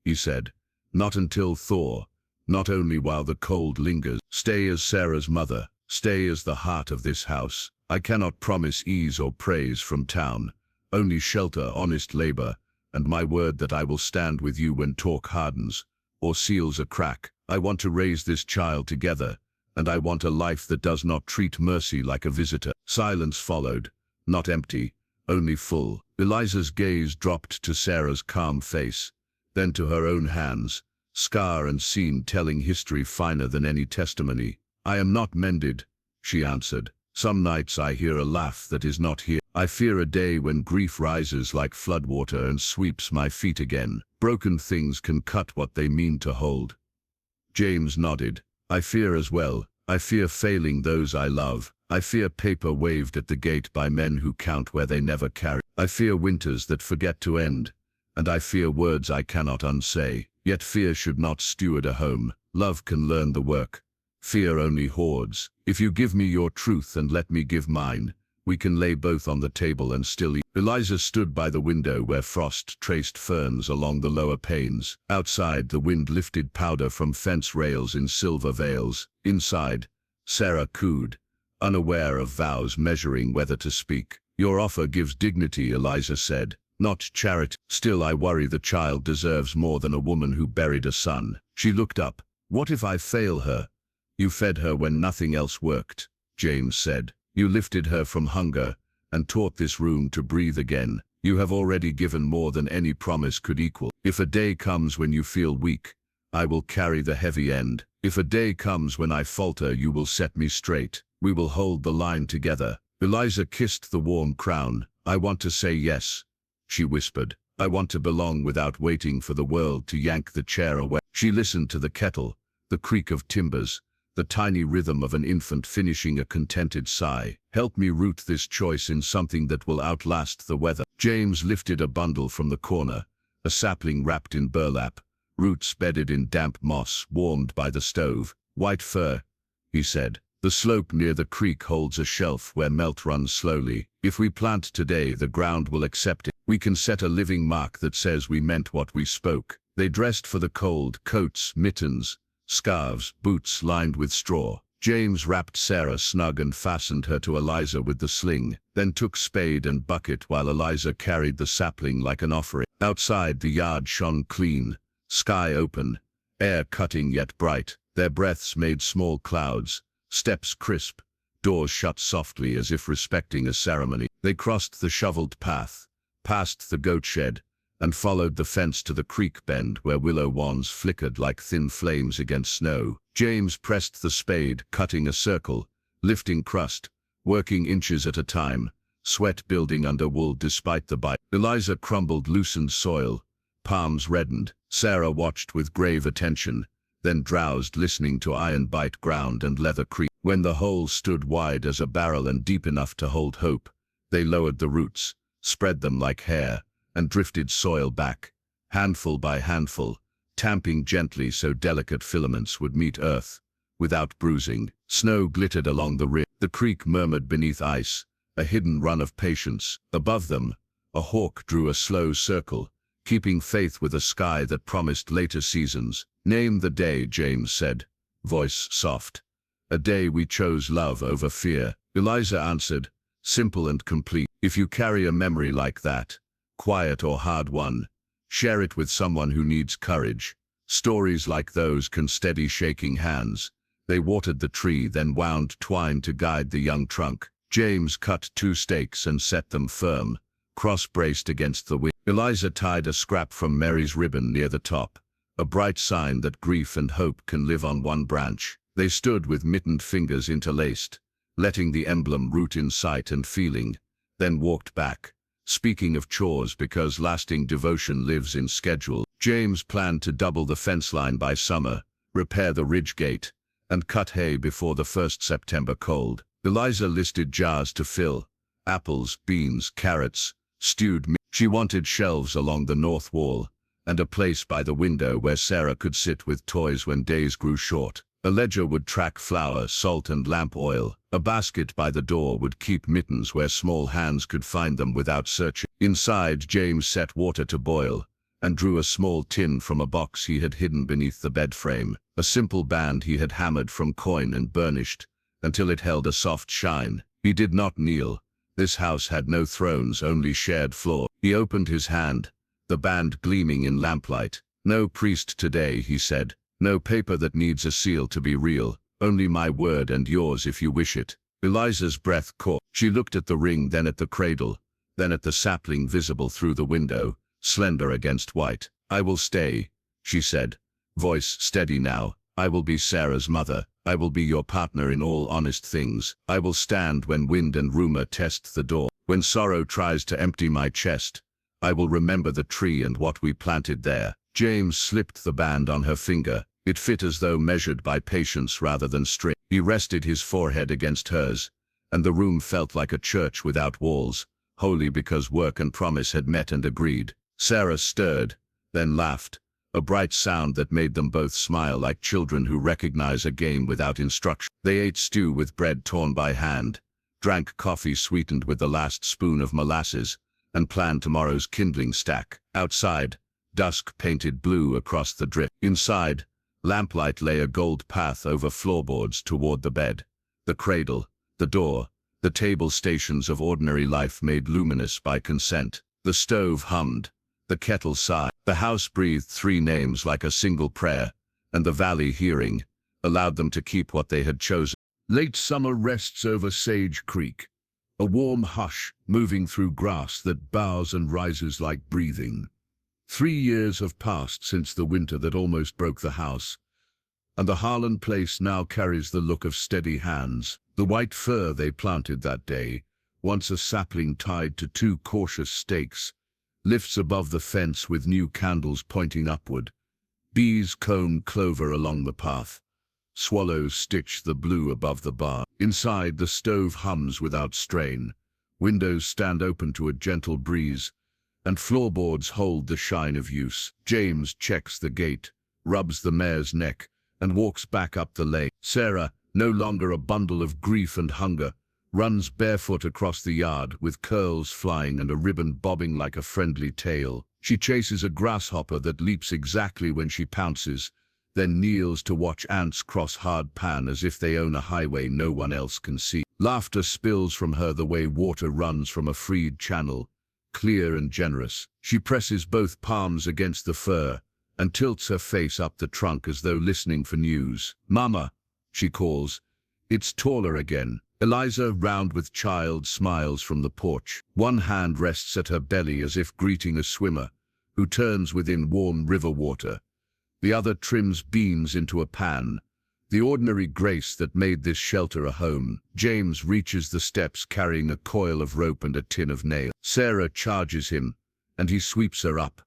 he said, "not until thaw, not only while the cold lingers. Stay as Sarah's mother, stay as the heart of this house. I cannot promise ease or praise from town, only shelter, honest labor, and my word that I will stand with you when talk hardens or seals a crack. I want to raise this child together, and I want a life that does not treat mercy like a visitor." Silence followed, not empty, only full. Eliza's gaze dropped to Sarah's calm face, then to her own hands, scar and seam telling history finer than any testimony. "I am not mended," she answered. "Some nights I hear a laugh that is not here. I fear a day when grief rises like floodwater and sweeps my feet again. Broken things can cut what they mean to hold." James nodded. "I fear as well. I fear failing those I love. I fear paper waved at the gate by men who count where they never carry. I fear winters that forget to end, and I fear words I cannot unsay. Yet fear should not steward a home. Love can learn the work. Fear only hoards. If you give me your truth and let me give mine, we can lay both on the table and still eat." Eliza stood by the window where frost traced ferns along the lower panes. Outside, the wind lifted powder from fence rails in silver veils. Inside, Sarah cooed, unaware of vows measuring whether to speak. "Your offer gives dignity," Eliza said, "not charity. Still, I worry the child deserves more than a woman who buried a son." She looked up. "What if I fail her?" "You fed her when nothing else worked," James said. "You lifted her from hunger and taught this room to breathe again. You have already given more than any promise could equal. If a day comes when you feel weak, I will carry the heavy end. If a day comes when I falter, you will set me straight. We will hold the line together." Eliza kissed the warm crown. "I want to say yes," she whispered. "I want to belong without waiting for the world to yank the chair away." She listened to the kettle, the creak of timbers, the tiny rhythm of an infant finishing a contented sigh. "Help me root this choice in something that will outlast the weather." James lifted a bundle from the corner, a sapling wrapped in burlap, roots bedded in damp moss, warmed by the stove. "White fir," he said. "The slope near the creek holds a shelf where melt runs slowly. If we plant today, the ground will accept it. We can set a living mark that says we meant what we spoke." They dressed for the cold, coats, mittens, scarves, boots lined with straw. James wrapped Sarah snug and fastened her to Eliza with the sling, then took spade and bucket while Eliza carried the sapling like an offering. Outside, the yard shone clean, sky open, air cutting yet bright. Their breaths made small clouds, steps crisp, doors shut softly as if respecting a ceremony. They crossed the shoveled path, past the goat shed, and followed the fence to the creek bend where willow wands flickered like thin flames against snow. James pressed the spade, cutting a circle, lifting crust, working inches at a time, sweat building under wool despite the bite. Eliza crumbled loosened soil, palms reddened. Sarah watched with grave attention, then drowsed listening to iron bite ground and leather creak. When the hole stood wide as a barrel and deep enough to hold hope, they lowered the roots, spread them like hair, and drifted soil back, handful by handful, tamping gently so delicate filaments would meet earth, without bruising. Snow glittered along the rim. The creek murmured beneath ice, a hidden run of patience. Above them, a hawk drew a slow circle, keeping faith with a sky that promised later seasons. "Name the day," James said, voice soft. "A day we chose love over fear." Eliza answered, simple and complete. "If you carry a memory like that, quiet or hard one, share it with someone who needs courage. Stories like those can steady shaking hands." They watered the tree, then wound twine to guide the young trunk. James cut 2 stakes and set them firm, cross-braced against the wind. Eliza tied a scrap from Mary's ribbon near the top, a bright sign that grief and hope can live on one branch. They stood with mittened fingers interlaced, letting the emblem root in sight and feeling, then walked back, speaking of chores because lasting devotion lives in schedule. James planned to double the fence line by summer, repair the ridge gate, and cut hay before the first September cold. Eliza listed jars to fill, apples, beans, carrots, stewed meat. She wanted shelves along the north wall, and a place by the window where Sarah could sit with toys when days grew short. A ledger would track flour, salt, and lamp oil. A basket by the door would keep mittens where small hands could find them without searching. Inside, James set water to boil, and drew a small tin from a box he had hidden beneath the bed frame. A simple band he had hammered from coin and burnished, until it held a soft shine. He did not kneel. This house had no thrones, only shared floor. He opened his hand, the band gleaming in lamplight. "No priest today," he said. "No paper that needs a seal to be real. Only my word and yours if you wish it." Eliza's breath caught. She looked at the ring, then at the cradle, then at the sapling visible through the window, slender against white. "I will stay," she said, voice steady now. "I will be Sarah's mother. I will be your partner in all honest things. I will stand when wind and rumor test the door. When sorrow tries to empty my chest, I will remember the tree and what we planted there." James slipped the band on her finger. It fit as though measured by patience rather than string. He rested his forehead against hers, and the room felt like a church without walls, holy because work and promise had met and agreed. Sarah stirred, then laughed, a bright sound that made them both smile like children who recognize a game without instruction. They ate stew with bread torn by hand, drank coffee sweetened with the last spoon of molasses, and planned tomorrow's kindling stack. Outside, dusk painted blue across the drift. Inside, lamplight lay a gold path over floorboards toward the bed. The cradle, the door, the table stations of ordinary life made luminous by consent. The stove hummed, the kettle sighed. The house breathed 3 names like a single prayer, and the valley, hearing, allowed them to keep what they had chosen. Late summer rests over Sage Creek, a warm hush moving through grass that bows and rises like breathing. 3 years have passed since the winter that almost broke the house, and the Harlan place now carries the look of steady hands. The white fir they planted that day, once a sapling tied to 2 cautious stakes, lifts above the fence with new candles pointing upward. Bees comb clover along the path. Swallows stitch the blue above the barn. Inside, the stove hums without strain. Windows stand open to a gentle breeze, and floorboards hold the shine of use. James checks the gate, rubs the mare's neck, and walks back up the lane. Sarah, no longer a bundle of grief and hunger, runs barefoot across the yard with curls flying and a ribbon bobbing like a friendly tail. She chases a grasshopper that leaps exactly when she pounces, then kneels to watch ants cross hard pan as if they own a highway no one else can see. Laughter spills from her the way water runs from a freed channel, clear and generous. She presses both palms against the fir and tilts her face up the trunk as though listening for news. "Mama," she calls. It's taller again. Eliza, round with child, smiles from the porch. One hand rests at her belly as if greeting a swimmer who turns within warm river water. The other trims beans into a pan, the ordinary grace that made this shelter a home. James reaches the steps carrying a coil of rope and a tin of nails. Sarah charges him, and he sweeps her up,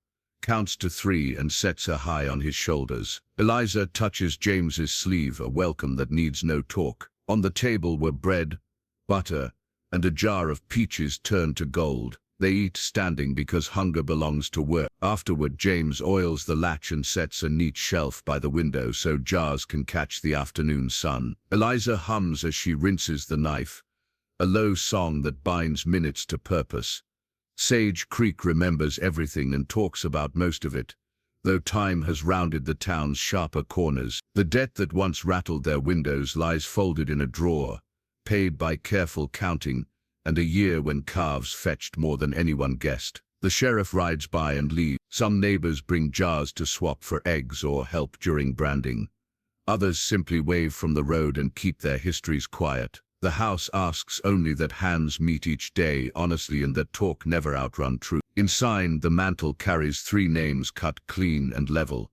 counts to 3 and sets her high on his shoulders. Eliza touches James's sleeve, a welcome that needs no talk. On the table were bread, butter, and a jar of peaches turned to gold. They eat standing because hunger belongs to work. Afterward, James oils the latch and sets a neat shelf by the window so jars can catch the afternoon sun. Eliza hums as she rinses the knife, a low song that binds minutes to purpose. Sage Creek remembers everything and talks about most of it, though time has rounded the town's sharper corners. The debt that once rattled their windows lies folded in a drawer, paid by careful counting, and a year when calves fetched more than anyone guessed. The sheriff rides by and leaves. Some neighbors bring jars to swap for eggs or help during branding. Others simply wave from the road and keep their histories quiet. The house asks only that hands meet each day honestly and that talk never outrun truth. Inside, the mantle carries 3 names cut clean and level: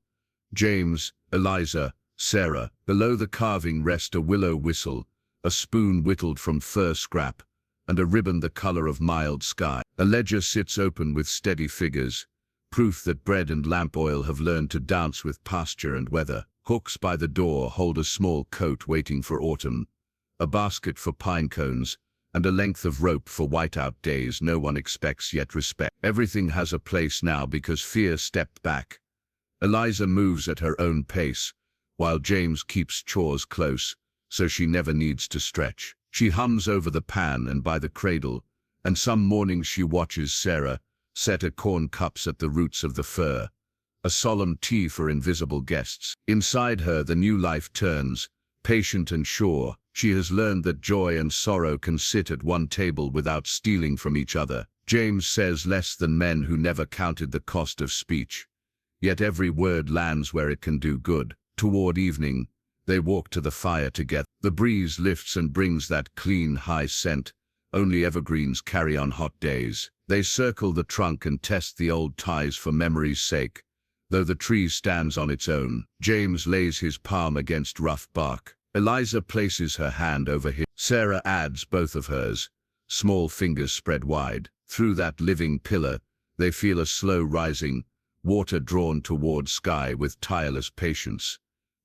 James, Eliza, Sarah. Below the carving rest a willow whistle, a spoon whittled from fir scrap, and a ribbon the color of mild sky. A ledger sits open with steady figures, proof that bread and lamp oil have learned to dance with pasture and weather. Hooks by the door hold a small coat waiting for autumn, a basket for pine cones, and a length of rope for whiteout days no one expects yet respects. Everything has a place now because fear stepped back. Eliza moves at her own pace, while James keeps chores close, so she never needs to stretch. She hums over the pan and by the cradle, and some mornings she watches Sarah set her corn cups at the roots of the fir, a solemn tea for invisible guests. Inside her the new life turns, patient and sure. She has learned that joy and sorrow can sit at one table without stealing from each other. James says less than men who never counted the cost of speech, yet every word lands where it can do good. Toward evening, they walk to the fire together. The breeze lifts and brings that clean, high scent only evergreens carry on hot days. They circle the trunk and test the old ties for memory's sake, though the tree stands on its own. James lays his palm against rough bark. Eliza places her hand over his. Sarah adds both of hers, small fingers spread wide. Through that living pillar, they feel a slow rising, water drawn toward sky with tireless patience.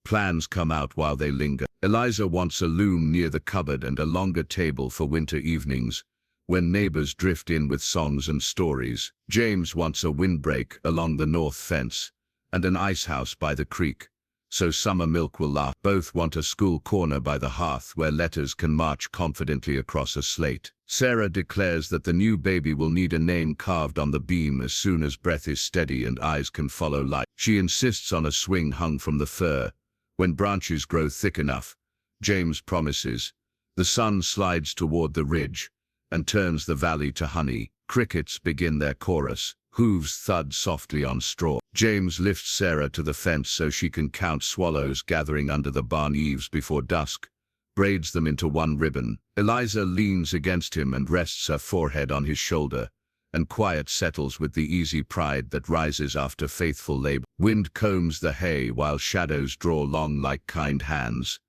Plans come out while they linger. Eliza wants a loom near the cupboard and a longer table for winter evenings, when neighbors drift in with songs and stories. James wants a windbreak along the north fence, and an ice house by the creek, so summer milk will last. Both want a school corner by the hearth where letters can march confidently across a slate. Sarah declares that the new baby will need a name carved on the beam as soon as breath is steady and eyes can follow light. She insists on a swing hung from the fir. When branches grow thick enough, James promises. The sun slides toward the ridge and turns the valley to honey. Crickets begin their chorus. Hooves thud softly on straw. James lifts Sarah to the fence so she can count swallows gathering under the barn eaves before dusk, braids them into one ribbon. Eliza leans against him and rests her forehead on his shoulder, and quiet settles with the easy pride that rises after faithful labor. Wind combs the hay while shadows draw long like kind hands.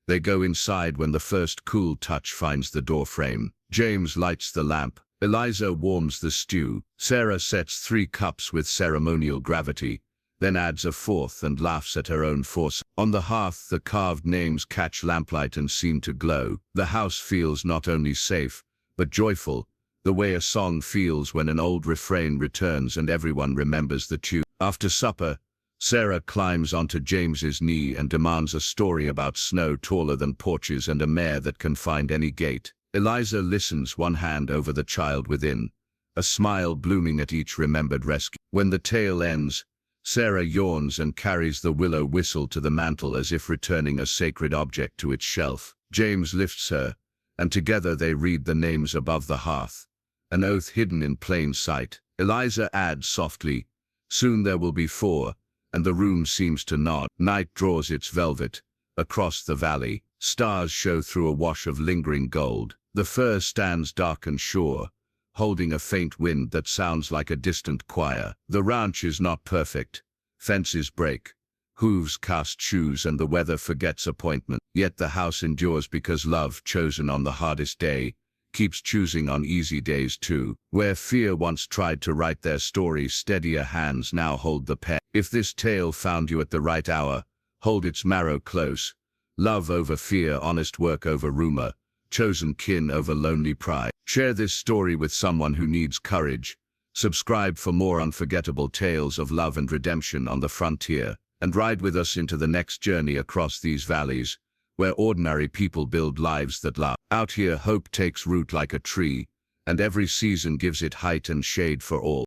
They go inside when the first cool touch finds the doorframe. James lights the lamp. Eliza warms the stew. Sarah sets 3 cups with ceremonial gravity, then adds a 4th and laughs at her own foresight. On the hearth, the carved names catch lamplight and seem to glow. The house feels not only safe, but joyful, the way a song feels when an old refrain returns and everyone remembers the tune. After supper, Sarah climbs onto James's knee and demands a story about snow taller than porches and a mare that can find any gate. Eliza listens, one hand over the child within, a smile blooming at each remembered rescue. When the tale ends, Sarah yawns and carries the willow whistle to the mantel as if returning a sacred object to its shelf. James lifts her, and together they read the names above the hearth, an oath hidden in plain sight. Eliza adds softly, "Soon there will be 4, and the room seems to nod." Night draws its velvet across the valley. Stars show through a wash of lingering gold. The fir stands dark and sure, holding a faint wind that sounds like a distant choir. The ranch is not perfect. Fences break, hooves cast shoes, and the weather forgets appointment. Yet the house endures because love, chosen on the hardest day, keeps choosing on easy days too. Where fear once tried to write their story, steadier hands now hold the pen. If this tale found you at the right hour, hold its marrow close. Love over fear, honest work over rumor, chosen kin over lonely pride. Share this story with someone who needs courage. Subscribe for more unforgettable tales of love and redemption on the frontier, and ride with us into the next journey across these valleys, where ordinary people build lives that last. Out here, hope takes root like a tree, and every season gives it height and shade for all.